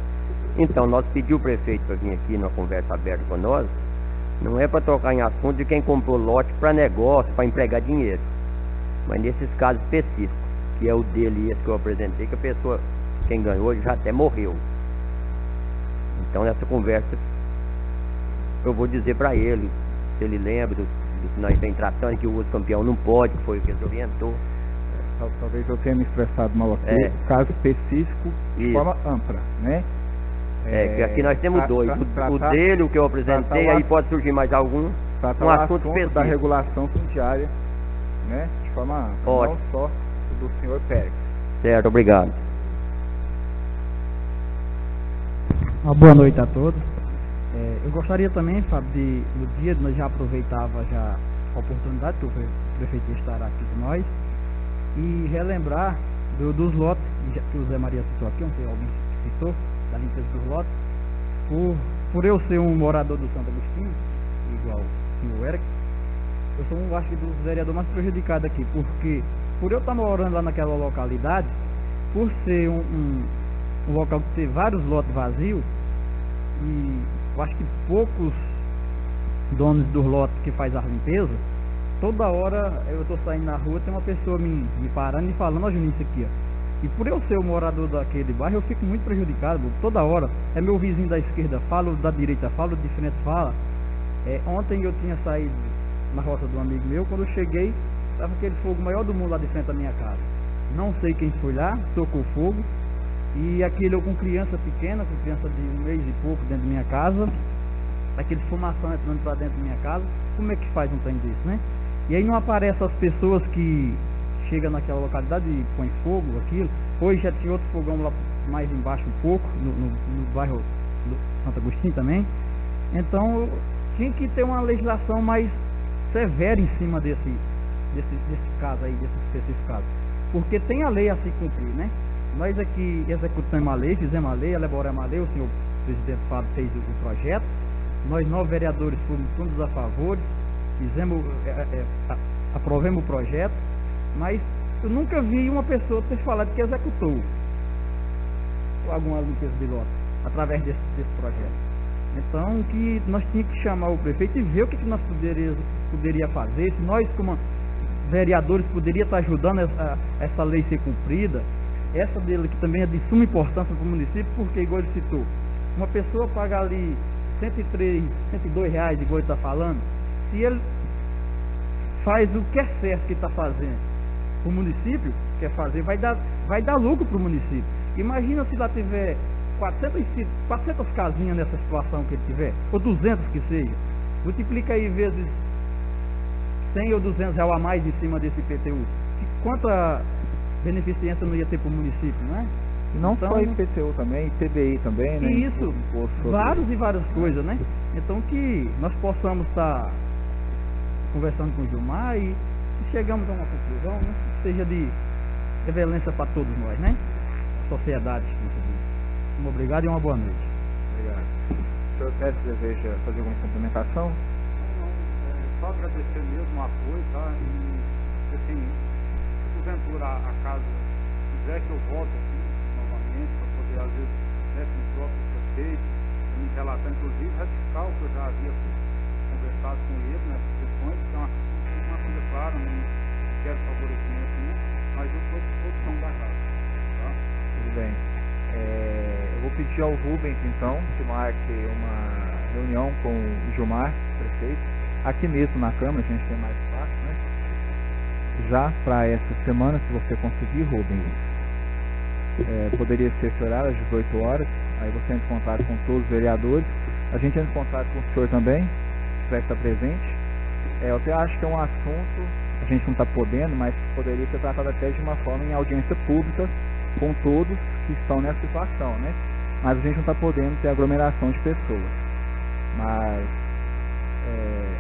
[SPEAKER 5] Então nós pedimos o prefeito para vir aqui numa conversa aberta com nós, não é para tocar em assunto de quem comprou lote para negócio, para empregar dinheiro, mas nesses casos específicos, que é o dele e esse que eu apresentei, que a pessoa, quem ganhou, já até morreu. Então nessa conversa eu vou dizer para ele, se ele lembra do que nós estamos tratando, que o uso campeão não pode, que foi o que ele orientou.
[SPEAKER 1] Talvez eu tenha me expressado mal aqui, caso específico de forma ampla, né?
[SPEAKER 5] Que aqui nós temos 2, o dele, o que eu apresentei, aí pode surgir mais algum, um assunto específico
[SPEAKER 1] da regulação fundiária, né? De forma ampla, não só do senhor Pérez.
[SPEAKER 5] Certo, obrigado.
[SPEAKER 8] Uma boa noite a todos. Eu gostaria também, Fábio, no dia nós já aproveitava já a oportunidade que o prefeito estará aqui com nós e relembrar dos lotes que o Zé Maria citou aqui, não sei alguém citou, da limpeza dos lotes, por eu ser um morador do Santo Agostinho, igual o Eric, eu sou acho que dos vereadores mais prejudicados aqui, porque por eu estar morando lá naquela localidade, por ser um local que tem vários lotes vazios, e eu acho que poucos donos dos lotes que faz a limpeza, toda hora eu estou saindo na rua, tem uma pessoa me parando e falando, ó Juninho, isso aqui, ó. E por eu ser o morador daquele bairro, eu fico muito prejudicado, toda hora. É meu vizinho da esquerda fala, o da direita fala, o de frente fala. Ontem eu tinha saído na roça de um amigo meu, quando eu cheguei, estava aquele fogo maior do mundo lá de frente da minha casa. Não sei quem foi lá, tocou fogo, e aquele eu com criança pequena, com criança de 1 mês e pouco dentro da minha casa, aquele fumação entrando para dentro da minha casa, como é que faz um trem desse, né? E aí não aparecem as pessoas que chegam naquela localidade e põem fogo, aquilo. Hoje já tinha outro fogão lá mais embaixo um pouco, no bairro do Santo Agostinho também. Então tinha que ter uma legislação mais severa em cima desse caso aí, desse específico caso. Porque tem a lei a se cumprir, né? Nós aqui executamos a lei, fizemos a lei, elaboramos a lei, o senhor presidente Fábio fez o projeto, nós 9 vereadores fomos todos a favor, aprovemos o projeto, mas eu nunca vi uma pessoa ter falado que executou alguma limpeza de lote através desse projeto. Então que nós tínhamos que chamar o prefeito e ver o que nós poderia fazer, se nós como vereadores poderia estar ajudando essa lei ser cumprida, essa dele que também é de suma importância para o município, porque igual ele citou, uma pessoa paga ali 103, 102 reais, igual ele está falando, se ele faz o que é certo que está fazendo, o município quer fazer, vai dar lucro para o município. Imagina se lá tiver 400 casinhas nessa situação que ele tiver, ou 200 que seja, multiplica aí vezes 100 ou 200 reais a mais em cima desse IPTU. Quanta beneficência não ia ter para o município, não é?
[SPEAKER 1] E não
[SPEAKER 8] então,
[SPEAKER 1] só IPTU também, ITBI também, né?
[SPEAKER 8] Isso, várias coisas, né? Então que nós possamos estar conversando com o Gilmar e chegamos a uma conclusão, né? Que seja de excelência para todos nós, né? A sociedade. Muito obrigado e uma boa noite.
[SPEAKER 1] Obrigado. O senhor Pérez deseja fazer alguma complementação?
[SPEAKER 6] Não, só agradecer mesmo o apoio, tá? E assim, se porventura a casa quiser que eu volte aqui novamente, para poder, às vezes, com o próprio prefeito, me relatar, inclusive, ratificar o que eu já havia conversado com ele nessas questões, que é uma coisa clara, não quero favorecimento nenhum, mas eu estou à disposição da casa. Tá?
[SPEAKER 1] Tudo bem. Eu vou pedir ao Rubens, então, que marque uma reunião com o Gilmar, prefeito, aqui mesmo na Câmara, a gente tem mais espaço, né? Já para essa semana, se você conseguir, Rubens, poderia ser esse horário, às 18 horas, aí você entra em contato com todos os vereadores, a gente entra em contato com o senhor também, se vai estar presente. Eu até acho que é um assunto, a gente não está podendo, mas poderia ser tratado até de uma forma em audiência pública com todos que estão nessa situação, né? Mas a gente não está podendo ter aglomeração de pessoas. Mas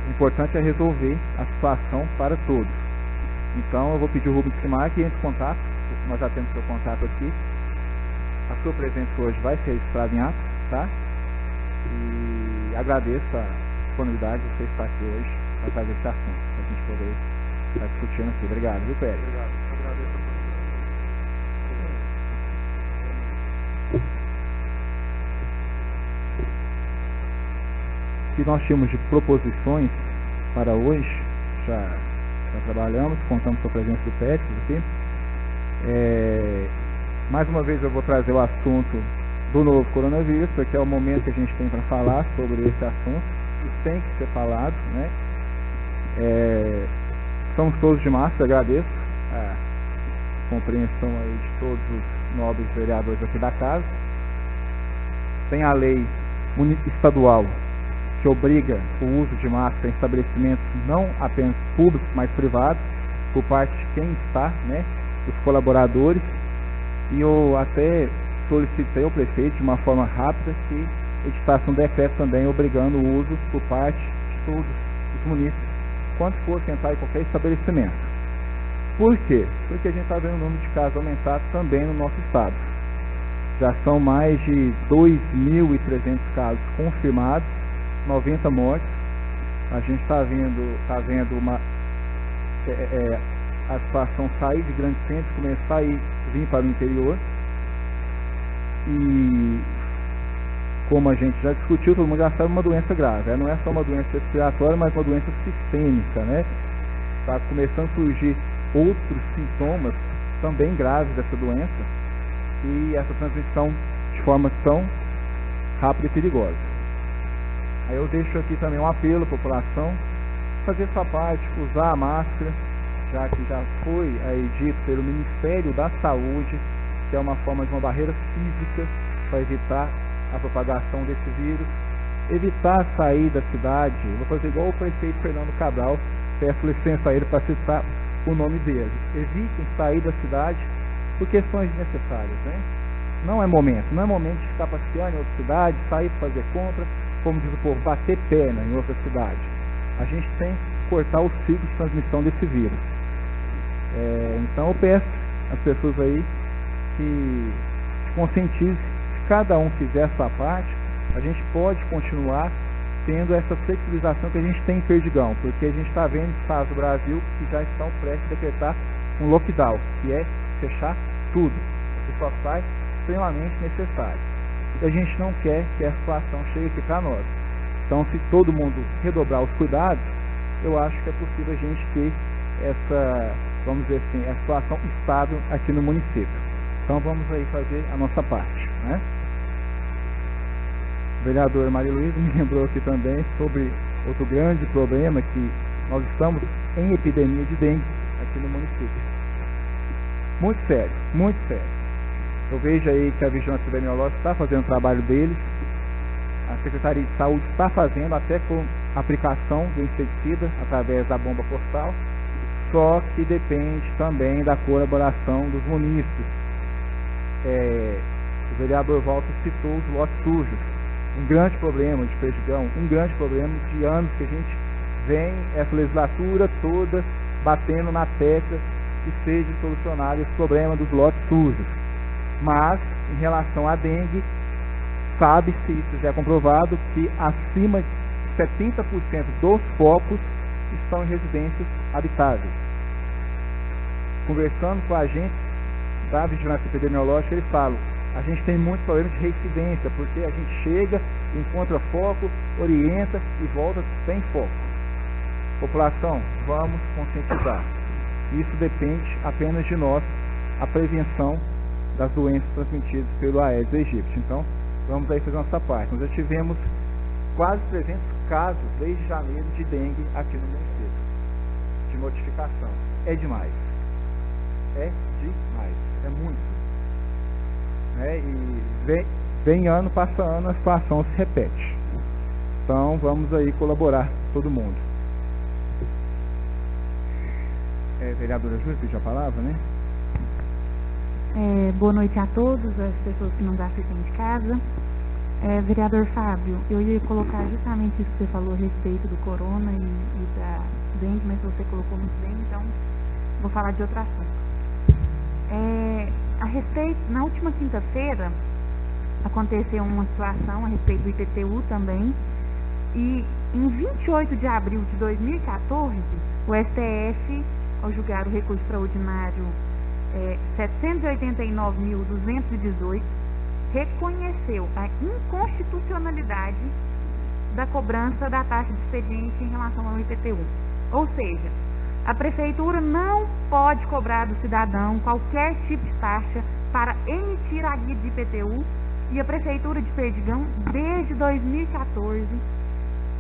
[SPEAKER 1] o importante é resolver a situação para todos. Então eu vou pedir o Rubens que marque e entre em contato. Nós já temos seu contato aqui. A sua presença hoje vai ser registrada em ato, tá? E agradeço a disponibilidade de você estar aqui hoje para trazer esse assunto, para a gente poder estar discutindo aqui. Obrigado, viu, Pérez?
[SPEAKER 6] Obrigado, eu agradeço a
[SPEAKER 1] O que nós tínhamos de proposições para hoje, já trabalhamos, contamos com a presença do Pérez aqui. Mais uma vez eu vou trazer o assunto do novo coronavírus, porque é o momento que a gente tem para falar sobre esse assunto, e tem que ser falado, né? Somos todos de massa, agradeço a compreensão aí de todos os nobres vereadores aqui da casa. Tem a lei estadual que obriga o uso de máscara em estabelecimentos não apenas públicos, mas privados, por parte de quem está, né, os colaboradores, e eu até solicitei ao prefeito de uma forma rápida que editasse um decreto também obrigando o uso por parte de todos os munícipes, quando for sentar em qualquer estabelecimento. Por quê? Porque a gente está vendo o número de casos aumentar também no nosso estado. Já são mais de 2.300 casos confirmados, 90 mortes. A gente está vendo a situação sair de grandes centros, começar a vir para o interior. E como a gente já discutiu, todo mundo já sabe, uma doença grave. Não é só uma doença respiratória, mas uma doença sistêmica, né? Está começando a surgir outros sintomas também graves dessa doença e essa transmissão de forma tão rápida e perigosa. Aí eu deixo aqui também um apelo à população, fazer sua parte, usar a máscara, já que já foi aí dito pelo Ministério da Saúde, que é uma forma de uma barreira física para evitar a propagação desse vírus, evitar sair da cidade. Vou fazer igual o prefeito Fernando Cabral, peço licença a ele para citar o nome dele. Evitem sair da cidade por questões desnecessárias, né? Não é momento de ficar passeando em outra cidade, sair para fazer compra, como diz o povo, bater perna em outra cidade. A gente tem que cortar o ciclo de transmissão desse vírus. Então eu peço às pessoas aí que se conscientizem. Se cada um fizer a sua parte, a gente pode continuar tendo essa flexibilização que a gente tem em Perdigão, porque a gente está vendo estados do Brasil que já estão prestes a decretar um lockdown, que é fechar tudo. Você só sai extremamente necessário. E a gente não quer que a situação chegue aqui para nós. Então, se todo mundo redobrar os cuidados, eu acho que é possível a gente ter essa, vamos dizer assim, a situação estável aqui no município. Então, vamos aí fazer a nossa parte, né? A vereadora Maria Luísa me lembrou aqui também sobre outro grande problema, que nós estamos em epidemia de dengue aqui no município. Muito sério, muito sério. Eu vejo aí que a Vigilância Epidemiológica está fazendo o trabalho deles, a Secretaria de Saúde está fazendo até com aplicação do inseticida através da bomba postal, só que depende também da colaboração dos munícipes. O vereador Walter citou os lotes sujos, um grande problema de Perdigão, um grande problema de anos que a gente vem essa legislatura toda batendo na tecla que seja solucionado esse problema dos lotes sujos. Mas, em relação à dengue, sabe-se, isso já é comprovado, que acima de 70% dos focos estão em residências habitáveis. Conversando com a gente da Vigilância Epidemiológica, eles falam: a gente tem muito problema de reincidência, porque a gente chega, encontra foco, orienta e volta sem foco. População, vamos conscientizar. Isso depende apenas de nós, a prevenção das doenças transmitidas pelo Aedes aegypti. Então, vamos aí fazer nossa parte. Nós já tivemos quase 300 casos desde janeiro de dengue aqui no município, de notificação. É demais. É demais. É muito. E vem ano, passa ano, a situação se repete. Então, vamos aí colaborar, todo mundo. Vereadora Júlia, pediu a palavra, né?
[SPEAKER 4] Boa noite a todos, as pessoas que nos assistem de casa. Vereador Fábio, eu ia colocar justamente isso que você falou a respeito do corona e da dengue, mas você colocou muito bem, então vou falar de outro assunto. A respeito, na última quinta-feira aconteceu uma situação a respeito do IPTU também, e em 28 de abril de 2014 o STF, ao julgar o recurso extraordinário 789.218, reconheceu a inconstitucionalidade da cobrança da taxa de expediente em relação ao IPTU. Ou seja, a prefeitura não pode cobrar do cidadão qualquer tipo de taxa para emitir a guia de IPTU, e a prefeitura de Perdigão, desde 2014,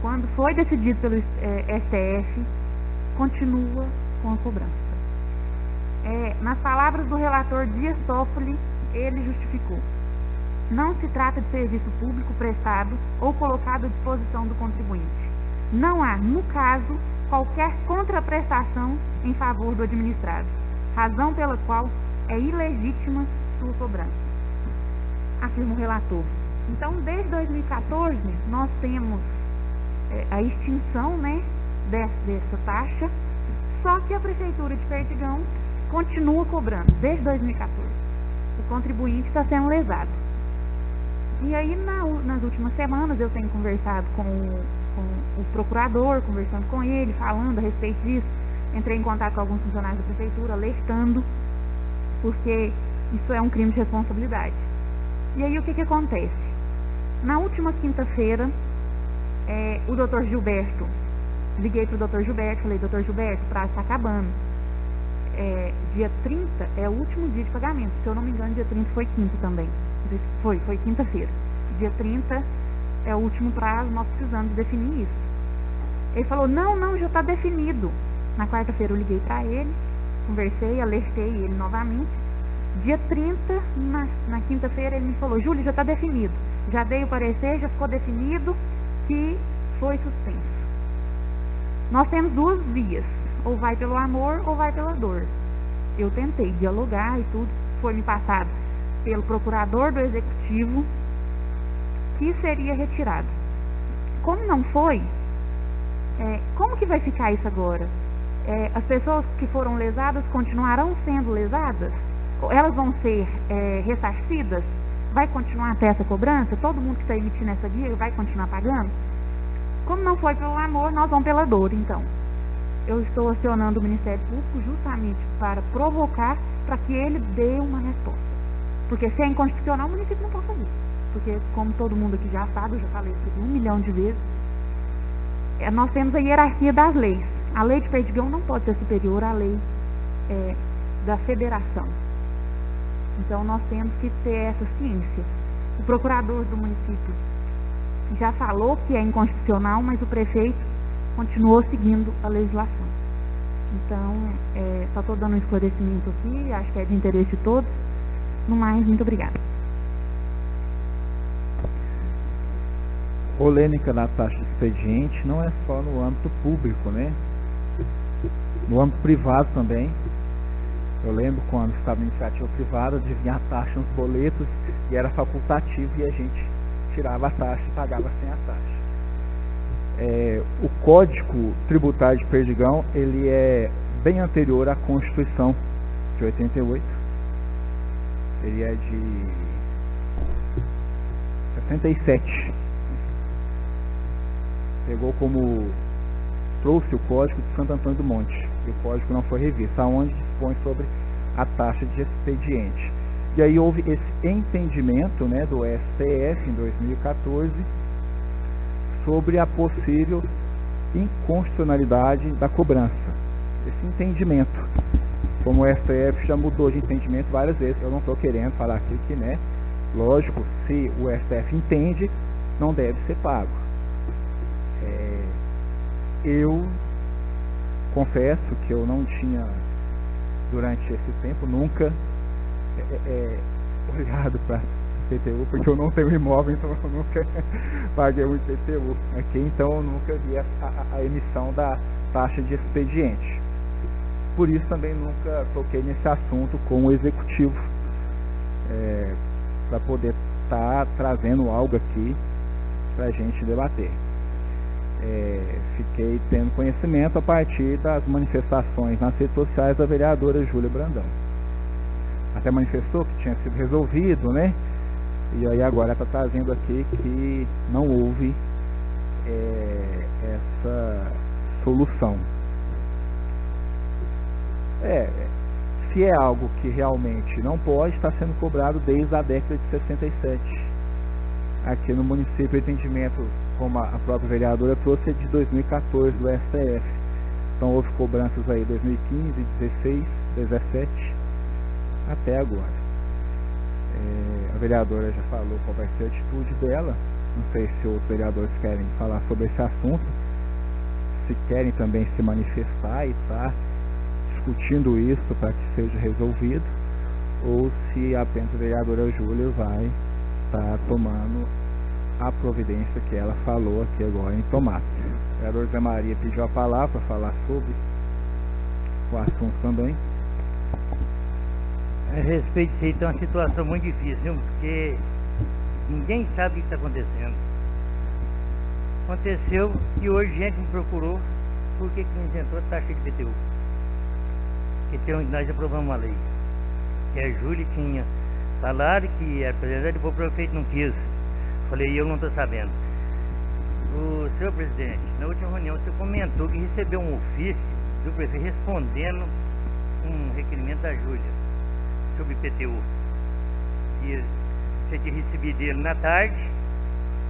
[SPEAKER 4] quando foi decidido pelo STF, continua com a cobrança. Nas palavras do relator Dias Toffoli, ele justificou: não se trata de serviço público prestado ou colocado à disposição do contribuinte. Não há, no caso, qualquer contraprestação em favor do administrado, razão pela qual é ilegítima sua cobrança, afirma o relator. Então, desde 2014, nós temos a extinção, né, dessa taxa, só que a Prefeitura de Perdigão continua cobrando, desde 2014. O contribuinte está sendo lesado. E aí, nas últimas semanas, eu tenho conversado com o procurador, conversando com ele, falando a respeito disso. Entrei em contato com alguns funcionários da prefeitura, alertando, porque isso é um crime de responsabilidade. E aí, o que acontece? Na última quinta-feira, o doutor Gilberto, liguei para o doutor Gilberto, falei, doutor Gilberto, o prazo está acabando. Dia 30 é o último dia de pagamento. Se eu não me engano, dia 30 foi quinta também. Foi quinta-feira. Dia 30 é o último prazo, nós precisamos definir isso. Ele falou, não, já está definido. Na quarta-feira eu liguei para ele, conversei, alertei ele novamente. Dia 30, na quinta-feira, ele me falou, Júlia, já está definido. Já dei o parecer, já ficou definido que foi suspenso. Nós temos duas vias, ou vai pelo amor ou vai pela dor. Eu tentei dialogar e tudo, foi me passado pelo procurador do executivo que seria retirado. Como não foi, como que vai ficar isso agora? As pessoas que foram lesadas continuarão sendo lesadas? Elas vão ser ressarcidas? Vai continuar até essa cobrança? Todo mundo que está emitindo essa guia vai continuar pagando? Como não foi pelo amor, nós vamos pela dor, então. Eu estou acionando o Ministério Público justamente para provocar, para que ele dê uma resposta. Porque se é inconstitucional, o município não pode fazer. Porque, como todo mundo aqui já sabe, eu já falei isso aqui 1 milhão de vezes, nós temos a hierarquia das leis. A lei de Perdigão não pode ser superior à lei da federação. Então, nós temos que ter essa ciência. O procurador do município já falou que é inconstitucional, mas o prefeito continuou seguindo a legislação. Então, só estou dando um esclarecimento aqui, acho que é de interesse de todos. No mais, muito obrigada.
[SPEAKER 1] Polêmica na taxa de expediente não é só no âmbito público, né? No âmbito privado também. Eu lembro quando estava em iniciativa privada de vir a taxa nos boletos e era facultativo e a gente tirava a taxa e pagava sem a taxa. O Código Tributário de Perdigão, ele é bem anterior à Constituição de 88. Ele é de 67. Trouxe o Código de Santo Antônio do Monte. E o Código não foi revisto, aonde dispõe sobre a taxa de expediente. E aí houve esse entendimento, né, do STF em 2014 sobre a possível inconstitucionalidade da cobrança. Esse entendimento, como o STF já mudou de entendimento várias vezes, eu não estou querendo falar aqui que, né, lógico, se o STF entende, não deve ser pago. Eu confesso que eu não tinha, durante esse tempo, nunca olhado para IPTU, porque eu não tenho imóvel, então eu nunca paguei o IPTU aqui, então eu nunca vi a emissão da taxa de expediente. Por isso também nunca toquei nesse assunto com o executivo, para poder estar trazendo algo aqui para a gente debater. Fiquei tendo conhecimento a partir das manifestações nas redes sociais da vereadora Júlia Brandão. Até manifestou que tinha sido resolvido, né? E aí agora está trazendo aqui que não houve essa solução. Se é algo que realmente não pode, está sendo cobrado desde a década de 67. Aqui no município, o entendimento, como a própria vereadora trouxe, é de 2014 do STF. Então houve cobranças aí 2015, 16, 17, até agora. A vereadora já falou qual vai ser a atitude dela. Não sei se outros vereadores querem falar sobre esse assunto, se querem também se manifestar e estar discutindo isso para que seja resolvido, ou se apenas a vereadora Júlia vai estar tomando a providência que ela falou aqui agora em tomar. O vereador Zé Maria pediu a palavra para falar sobre o assunto também.
[SPEAKER 3] A respeito disso, então é uma situação muito difícil, porque ninguém sabe o que está acontecendo. Aconteceu e hoje gente me procurou por que não isentou a taxa de IPTU. nós aprovamos uma lei. Que a Júlia tinha falado que era presidente, depois o prefeito não quis. Falei, eu não estou sabendo. O senhor presidente, na última reunião você comentou que recebeu um ofício do prefeito respondendo um requerimento da Júlia sobre IPTU. E você tinha recebido ele na tarde.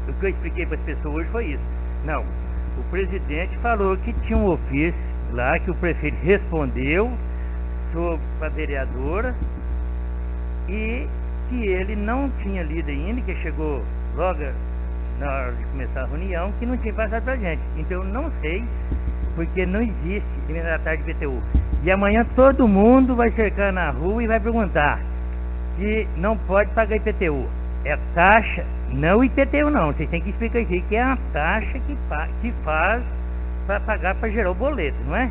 [SPEAKER 3] O que eu expliquei para as pessoas hoje foi isso. Não, o presidente falou que tinha um ofício lá que o prefeito respondeu sobre a vereadora e que ele não tinha lido ainda, que chegou logo na hora de começar a reunião, que não tinha passado pra gente. Então eu não sei, porque não existe emenda da tarde de IPTU. E amanhã todo mundo vai cercar na rua e vai perguntar que não pode pagar IPTU. É taxa, não IPTU não. Vocês têm que explicar isso aí, que é a taxa que faz para pagar para gerar o boleto, não é?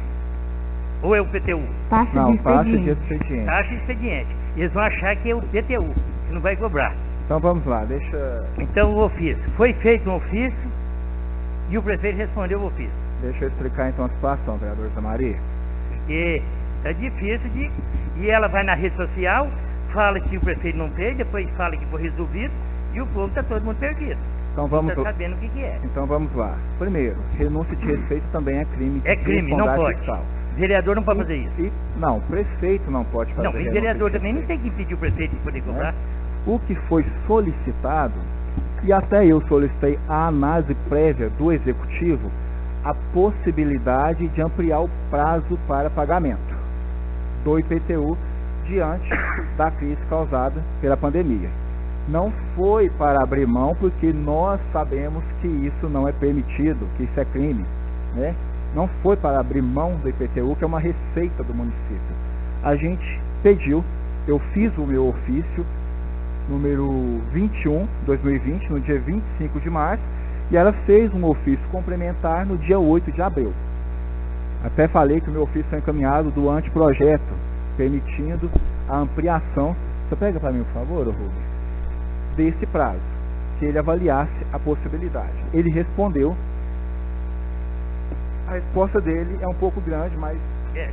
[SPEAKER 3] Ou é o IPTU?
[SPEAKER 4] Taxa de expediente.
[SPEAKER 3] Taxa de expediente. Eles vão achar que é o IPTU, que não vai cobrar.
[SPEAKER 1] Então vamos lá, deixa...
[SPEAKER 3] Então o ofício. Foi feito um ofício e o prefeito respondeu o ofício.
[SPEAKER 1] Deixa eu explicar então a situação, vereador Zé Maria.
[SPEAKER 3] Porque é difícil de... E ela vai na rede social, fala que o prefeito não fez, depois fala que foi resolvido e o povo está todo mundo perdido.
[SPEAKER 1] Então vamos...
[SPEAKER 3] Não está sabendo o que é.
[SPEAKER 1] Então vamos lá. Primeiro, renúncia de respeito também é crime.
[SPEAKER 3] É crime, não pode.
[SPEAKER 1] Fiscal.
[SPEAKER 3] Vereador não pode fazer isso.
[SPEAKER 1] Não, prefeito não pode fazer.
[SPEAKER 3] Não, e vereador também não tem que impedir o prefeito de poder cobrar.
[SPEAKER 1] O que foi solicitado, e até eu solicitei a análise prévia do executivo, a possibilidade de ampliar o prazo para pagamento do IPTU diante da crise causada pela pandemia. Não foi para abrir mão, porque nós sabemos que isso não é permitido, que isso é crime, né? Não foi para abrir mão do IPTU, que é uma receita do município. A gente pediu, eu fiz o meu ofício número 21, 2020, no dia 25 de março, e ela fez um ofício complementar no dia 8 de abril. Até falei que o meu ofício foi encaminhado do anteprojeto, permitindo a ampliação. Você pega para mim, por favor, Rubens? Desse prazo, que ele avaliasse a possibilidade. Ele respondeu. A resposta dele é um pouco grande, mas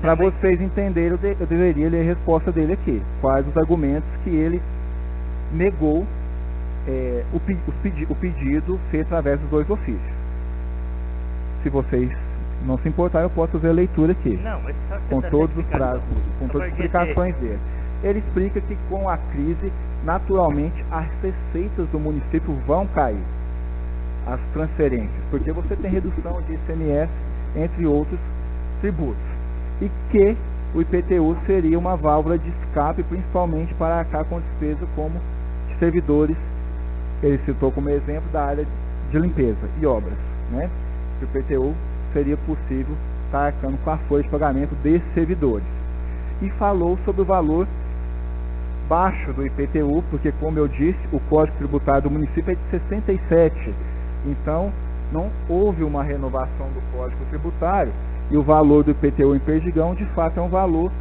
[SPEAKER 1] para vocês entenderem, eu deveria ler a resposta dele aqui. Quais os argumentos que ele negou o pedido feito através dos dois ofícios. Se vocês não se importarem, eu posso fazer a leitura aqui.
[SPEAKER 3] Não, mas só
[SPEAKER 1] com todos os prazos, com todas as explicações dele. Ele explica que com a crise, naturalmente, as receitas do município vão cair. As transferências, porque você tem redução de ICMS, entre outros tributos. E que o IPTU seria uma válvula de escape, principalmente para arcar com despesa como de servidores. Ele citou como exemplo da área de limpeza e obras, né? Que o IPTU seria possível estar arcando com a folha de pagamento desses servidores. E falou sobre o valor baixo do IPTU, porque, como eu disse, o Código Tributário do município é de 67. Então, não houve uma renovação do Código Tributário, e o valor do IPTU em Perdigão, de fato, é um valor,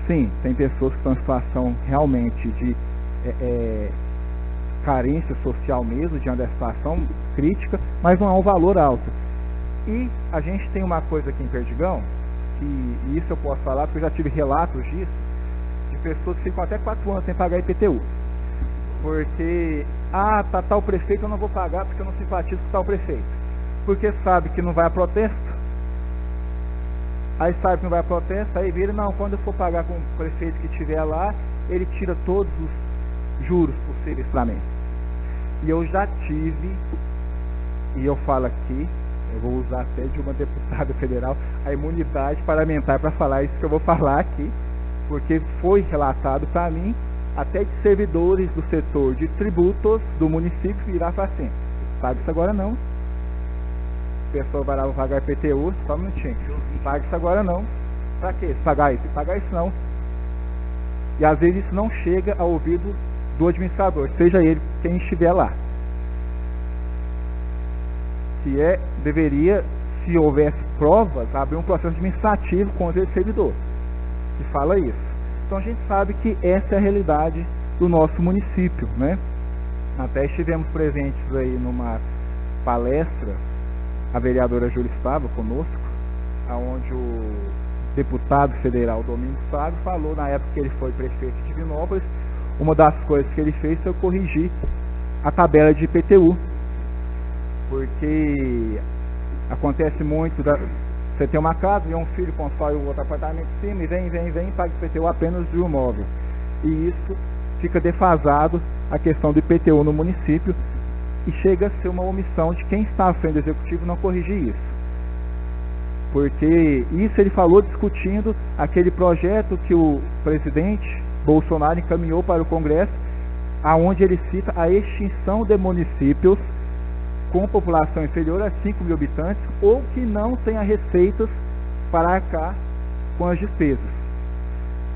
[SPEAKER 1] sim, tem pessoas que estão em situação realmente de carência social mesmo, diante da situação crítica, mas não é um valor alto. E a gente tem uma coisa aqui em Perdigão, e isso eu posso falar, porque eu já tive relatos disso, de pessoas que ficam até 4 anos sem pagar IPTU. Porque, tá tal prefeito, eu não vou pagar porque eu não simpatizo com tal prefeito. Porque sabe que não vai a protesto. Aí sabe que não vai a protesto, aí vira, não, quando eu for pagar com o prefeito que estiver lá, ele tira todos os juros possíveis para mim. E eu já tive, e eu falo aqui, eu vou usar até de uma deputada federal, a imunidade parlamentar para falar isso que eu vou falar aqui, porque foi relatado para mim, até de servidores do setor de tributos do município virar para assim, paga isso agora não. A pessoa vai lá pagar IPTU, só um minutinho, paga isso agora não. Para quê? Pagar isso? Pagar isso não. E às vezes isso não chega ao ouvido do administrador, seja ele quem estiver lá. Deveria, se houvesse provas, abrir um processo administrativo contra esse servidor, que fala isso. Então a gente sabe que essa é a realidade do nosso município, né? Até estivemos presentes aí numa palestra, a vereadora Júlia estava conosco, onde o deputado federal Domingos Fábio falou na época que ele foi prefeito de Divinópolis, uma das coisas que ele fez foi corrigir a tabela de IPTU, porque acontece muito, você tem uma casa, vem um filho, constrói o outro apartamento em cima, e vem, paga IPTU apenas do imóvel, e isso fica defasado a questão do IPTU no município, e chega a ser uma omissão de quem está à frente do executivo não corrigir isso. Porque isso ele falou discutindo aquele projeto que o presidente Bolsonaro encaminhou para o Congresso, aonde ele cita a extinção de municípios com população inferior a 5 mil habitantes ou que não tenha receitas para arcar com as despesas.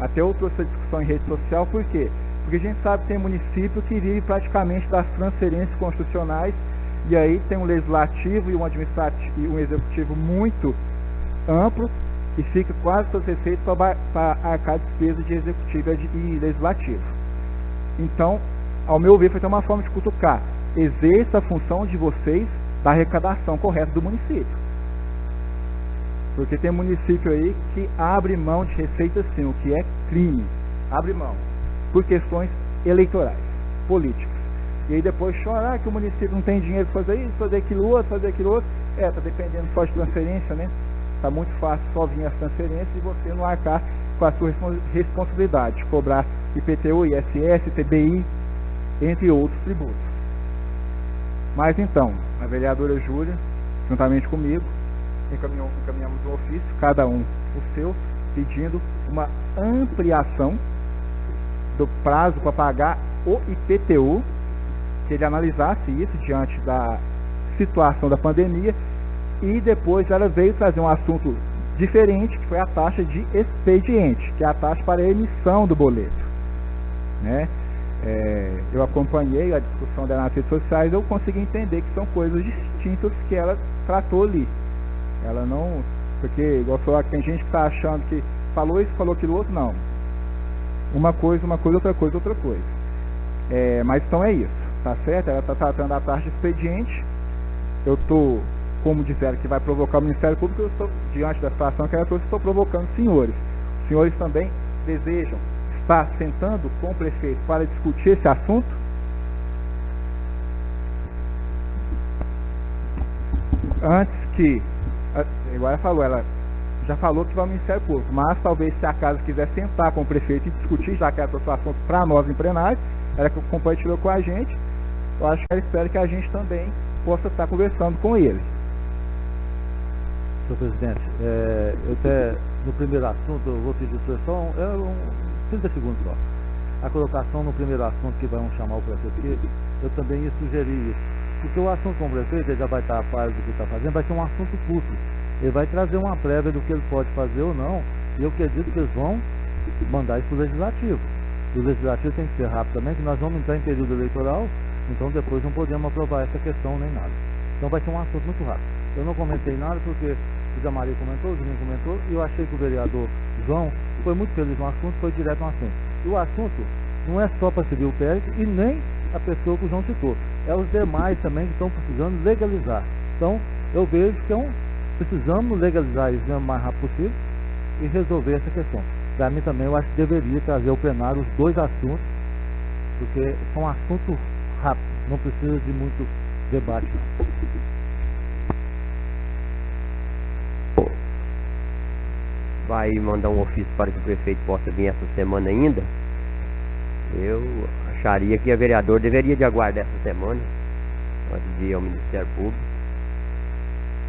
[SPEAKER 1] Até eu trouxe essa discussão em rede social, por quê? Porque a gente sabe que tem município que vive praticamente das transferências constitucionais, e aí tem um legislativo e um administrativo e um executivo muito amplo, e fica quase todas as receitas para arcar despesas de executivo e legislativo. Então, ao meu ver, foi até uma forma de cutucar. Exerça a função de vocês da arrecadação correta do município. Porque tem município aí que abre mão de receita sim, o que é crime. Abre mão. Por questões eleitorais, políticas. E aí depois chorar que o município não tem dinheiro para fazer isso, fazer aquilo outro. Tá dependendo só de transferência, né? Tá muito fácil só vir as transferências e você não arcar com a sua responsabilidade de cobrar IPTU, ISS, TBI, entre outros tributos. Mas então, a vereadora Júlia, juntamente comigo, encaminhamos um ofício, cada um o seu, pedindo uma ampliação do prazo para pagar o IPTU, que ele analisasse isso diante da situação da pandemia, e depois ela veio trazer um assunto diferente, que foi a taxa de expediente, que é a taxa para a emissão do boleto, né? Eu acompanhei a discussão dela nas redes sociais, eu consegui entender que são coisas distintas que ela tratou ali. Ela não, porque igual falou, tem gente que está achando que falou isso, falou aquilo outro, não. Uma coisa, outra coisa. Mas então é isso, tá certo? Ela está tratando a taxa de expediente. Eu estou, como disseram que vai provocar o Ministério Público, eu estou, diante da situação que ela trouxe, estou provocando os senhores. Os senhores também desejam estar sentando com o prefeito para discutir esse assunto? Antes que, igual ela falou, ela já falou que vai ao Ministério Público, mas talvez se a casa quiser sentar com o prefeito e discutir, já que ela trouxe o assunto para nós em plenário, ela compartilhou com a gente, eu acho que ela espera que a gente também possa estar conversando com ele.
[SPEAKER 9] Senhor presidente, eu até no primeiro assunto eu vou pedir sugestão, 30 segundos só. A colocação no primeiro assunto que vamos chamar o prefeito aqui, eu também ia sugerir isso. Porque o assunto com o prefeito, ele já vai estar a par do que está fazendo, vai ser um assunto público. Ele vai trazer uma prévia do que ele pode fazer ou não, e eu acredito que eles vão mandar isso para o legislativo. E o legislativo tem que ser rápido também, que nós vamos entrar em período eleitoral, então depois não podemos aprovar essa questão nem nada. Então vai ser um assunto muito rápido. Eu não comentei nada porque o Maria comentou, o Juninho comentou, e eu achei que o vereador João foi muito feliz no assunto, foi direto no assunto. E o assunto não é só para seguir o Pérez e nem a pessoa que o João citou, é os demais também que estão precisando legalizar. Então, eu vejo que precisamos legalizar isso o mais rápido possível e resolver essa questão. Para mim também, eu acho que deveria trazer ao plenário os dois assuntos, porque são assuntos rápidos, não precisa de muito debate.
[SPEAKER 5] Vai mandar um ofício para que o prefeito possa vir essa semana ainda. Eu acharia que a vereadora deveria de aguardar essa semana antes de ir ao Ministério Público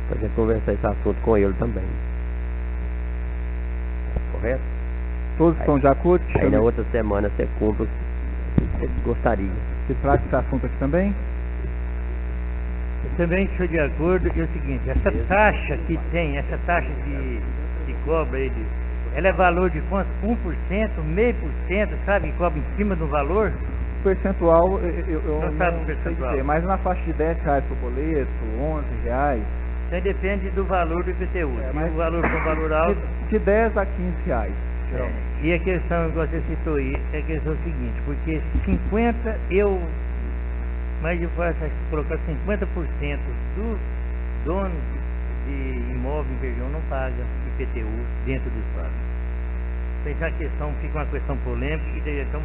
[SPEAKER 5] para a gente conversar esse assunto com ele também. Correto?
[SPEAKER 1] Todos estão de acordo?
[SPEAKER 5] Aí na outra semana você cumpre o que você gostaria.
[SPEAKER 1] Você traz esse assunto aqui também?
[SPEAKER 3] Eu também estou de acordo que é o seguinte, essa taxa que tem, essa taxa que cobra ele, ela é valor de quanto? 1%, 0,5%, sabe? Que cobra em cima do valor?
[SPEAKER 1] O percentual, eu
[SPEAKER 3] não sabe o percentual.
[SPEAKER 1] Sei dizer, mas na faixa de R$10 por boleto, R$11.
[SPEAKER 3] Então depende do valor do IPTU.
[SPEAKER 1] Mas
[SPEAKER 3] o valor for valor alto...
[SPEAKER 1] De R$10 a R$15, geralmente.
[SPEAKER 3] E a questão que você citou aí, é a questão seguinte, porque 50 mas eu faço colocar 50% do dono de imóvel em região não paga IPTU dentro do Estado. Então a questão fica uma questão polêmica e então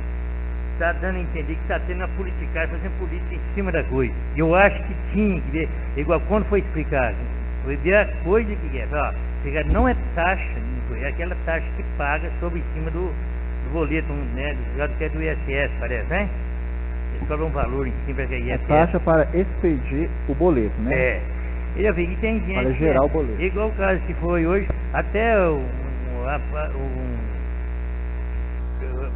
[SPEAKER 3] está dando a entender que está tendo a politicagem, fazendo política em cima da coisa. Eu acho que tinha que ver, igual quando foi explicado, foi ver a coisa que é, ó, não é taxa, é aquela taxa que paga sobre em cima do boleto, né, que é do ISS, parece, né? Eles cobram um valor em cima do ISS.
[SPEAKER 1] A taxa para expedir o boleto, né?
[SPEAKER 3] É. Eu já vi que tem gente
[SPEAKER 1] para gerar o boleto.
[SPEAKER 3] Igual o caso que foi hoje, até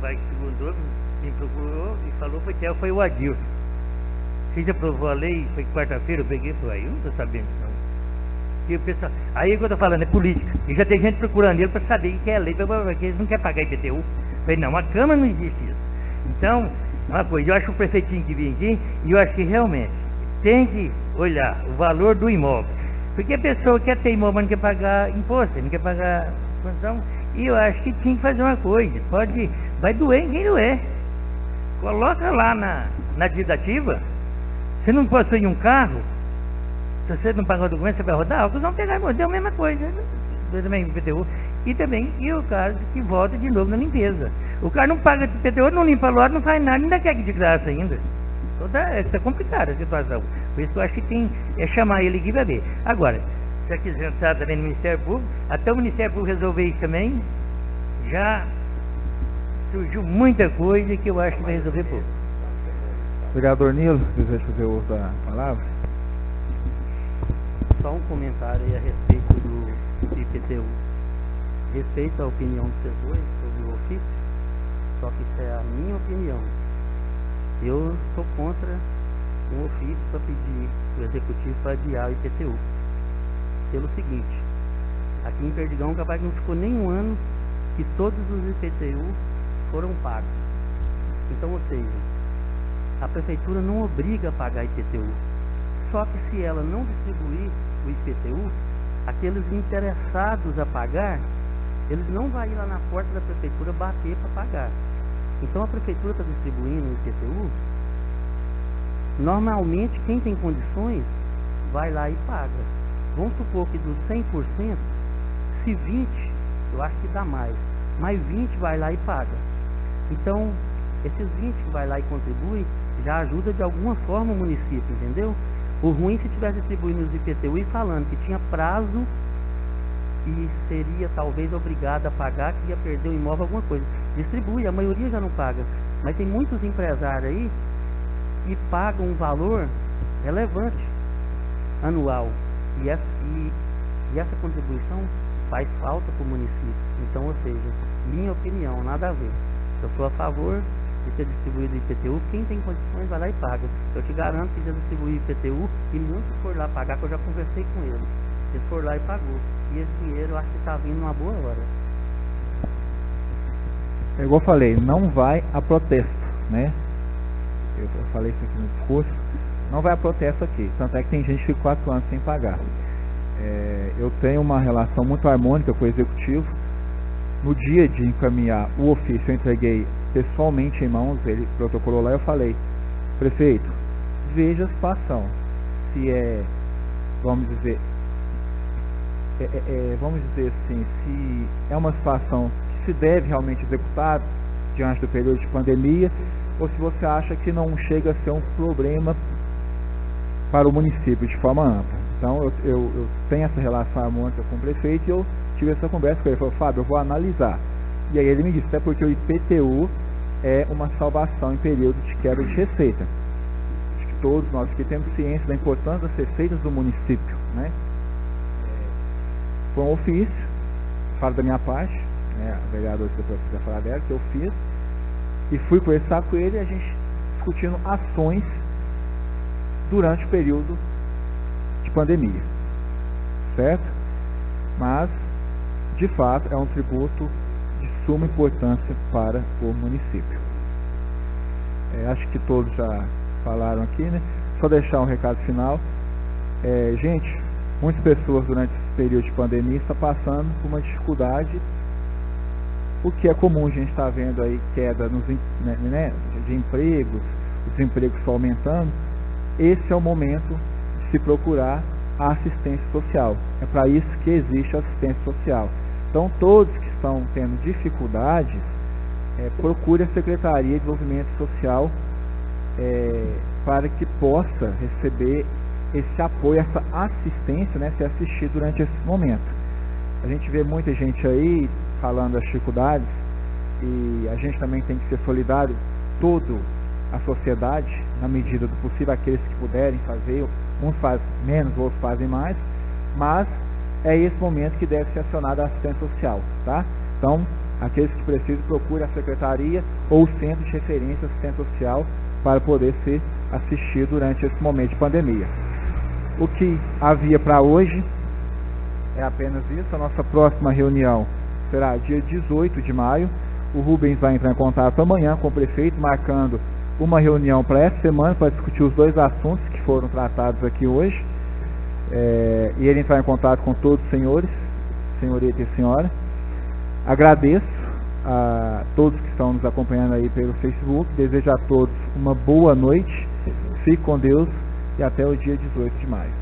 [SPEAKER 3] vai que segundou, me procurou e falou que foi o Adilson. Você já aprovou a lei? Foi quarta-feira, eu peguei e falei, eu não estou sabendo não. E o pessoal, aí o que eu estou falando é política. E já tem gente procurando ele para saber o que é a lei, porque eles não querem pagar IPTU. Eu falei, não, a Câmara não existe isso. Então, uma coisa, eu acho que o prefeitinho que vem aqui, e eu acho que realmente tem que olhar o valor do imóvel. Porque a pessoa quer ter imóvel, mas não quer pagar imposto, não quer pagar construção. E eu acho que tinha que fazer uma coisa. Vai doer em quem doer. Coloca lá na ditativa. Você não possui um carro, se você não pagar o documento, você vai rodar, eles vão pegar e morder a mesma coisa. Também IPTU. E também, e o caso que volta de novo na limpeza. O cara não paga IPTU, não limpa a loja, não faz nada, ainda quer que de graça ainda. Está complicada a situação. Por isso que eu acho que tem chamar ele aqui para ver. Agora, se você quiser entrar também no Ministério Público, até o Ministério Público resolver isso também, já surgiu muita coisa que eu acho que vai resolver pouco.
[SPEAKER 1] Vereador Nilo, deseja fazer uso da palavra?
[SPEAKER 7] Só um comentário aí a respeito do IPTU. Respeito à opinião de vocês dois sobre o ofício, só que isso é a minha opinião. Eu sou contra um ofício para pedir o Executivo para adiar o IPTU. Pelo seguinte, aqui em Perdigão, capaz que não ficou nem um ano que todos os IPTU foram pagos. Então, ou seja, a Prefeitura não obriga a pagar IPTU. Só que se ela não distribuir o IPTU, aqueles interessados a pagar, eles não vão ir lá na porta da Prefeitura bater para pagar. Então a Prefeitura está distribuindo o IPTU, normalmente quem tem condições vai lá e paga. Vamos supor que dos 100%, se 20, eu acho que dá mais 20 vai lá e paga. Então, esses 20 que vai lá e contribui, já ajuda de alguma forma o município, entendeu? O ruim se tivesse distribuindo os IPTU e falando que tinha prazo e seria talvez obrigado a pagar, que ia perder o imóvel, alguma coisa. Distribui, a maioria já não paga. Mas tem muitos empresários aí que pagam um valor relevante anual. E essa contribuição faz falta para o município. Então, ou seja, minha opinião, nada a ver. Eu sou a favor de ter distribuído o IPTU. Quem tem condições vai lá e paga. Eu te garanto que já distribuiu o IPTU e muitos foram lá pagar, que eu já conversei com eles. Eles foram lá e pagou. E esse dinheiro eu acho que está vindo numa boa hora.
[SPEAKER 1] É igual eu falei, não vai a protesto, né? Eu falei isso aqui no discurso. Não vai a protesto aqui. Tanto é que tem gente que fica 4 anos sem pagar. Eu tenho uma relação muito harmônica com o Executivo. No dia de encaminhar o ofício, eu entreguei pessoalmente em mãos, ele protocolou lá e eu falei: prefeito, veja a situação. Se vamos dizer assim, se é uma situação que se deve realmente executar diante do período de pandemia, ou se você acha que não chega a ser um problema para o município de forma ampla. Então eu tenho essa relação harmônica com o prefeito e eu tive essa conversa com ele. Ele falou: Fábio, eu vou analisar. E aí ele me disse, até porque o IPTU é uma salvação em período de quebra de receita. Acho que todos nós aqui temos ciência da importância das receitas do município, né? Foi um ofício, falo da minha parte, né? A vereadora depois quiser falar dela, que eu fiz, e fui conversar com ele e a gente discutindo ações durante o período de pandemia, certo? Mas, de fato, é um tributo de suma importância para o município. Acho que todos já falaram aqui, né? Só deixar um recado final. Gente, muitas pessoas durante esse período de pandemia estão passando por uma dificuldade, o que é comum. A gente está vendo aí queda de empregos, os empregos estão aumentando. Esse é o momento de se procurar a assistência social. É para isso que existe a assistência social. Então, todos que estão tendo dificuldades, procure a Secretaria de Desenvolvimento Social para que possa receber esse apoio, essa assistência, né, ser assistido durante esse momento. A gente vê muita gente aí falando das dificuldades e a gente também tem que ser solidário, toda a sociedade, na medida do possível, aqueles que puderem fazer, uns fazem menos, outros fazem mais, mas é esse momento que deve ser acionada a assistência social, tá? Então, aqueles que precisam, procure a secretaria ou o centro de referência de assistência social para poder ser assistido durante esse momento de pandemia. O que havia para hoje é apenas isso. A nossa próxima reunião será dia 18 de maio. O Rubens vai entrar em contato amanhã com o prefeito, marcando uma reunião para essa semana para discutir os dois assuntos que foram tratados aqui hoje. E ele entrar em contato com todos os senhores, senhorita e senhora. Agradeço a todos que estão nos acompanhando aí pelo Facebook. Desejo a todos uma boa noite. Fique com Deus e até o dia 18 de maio.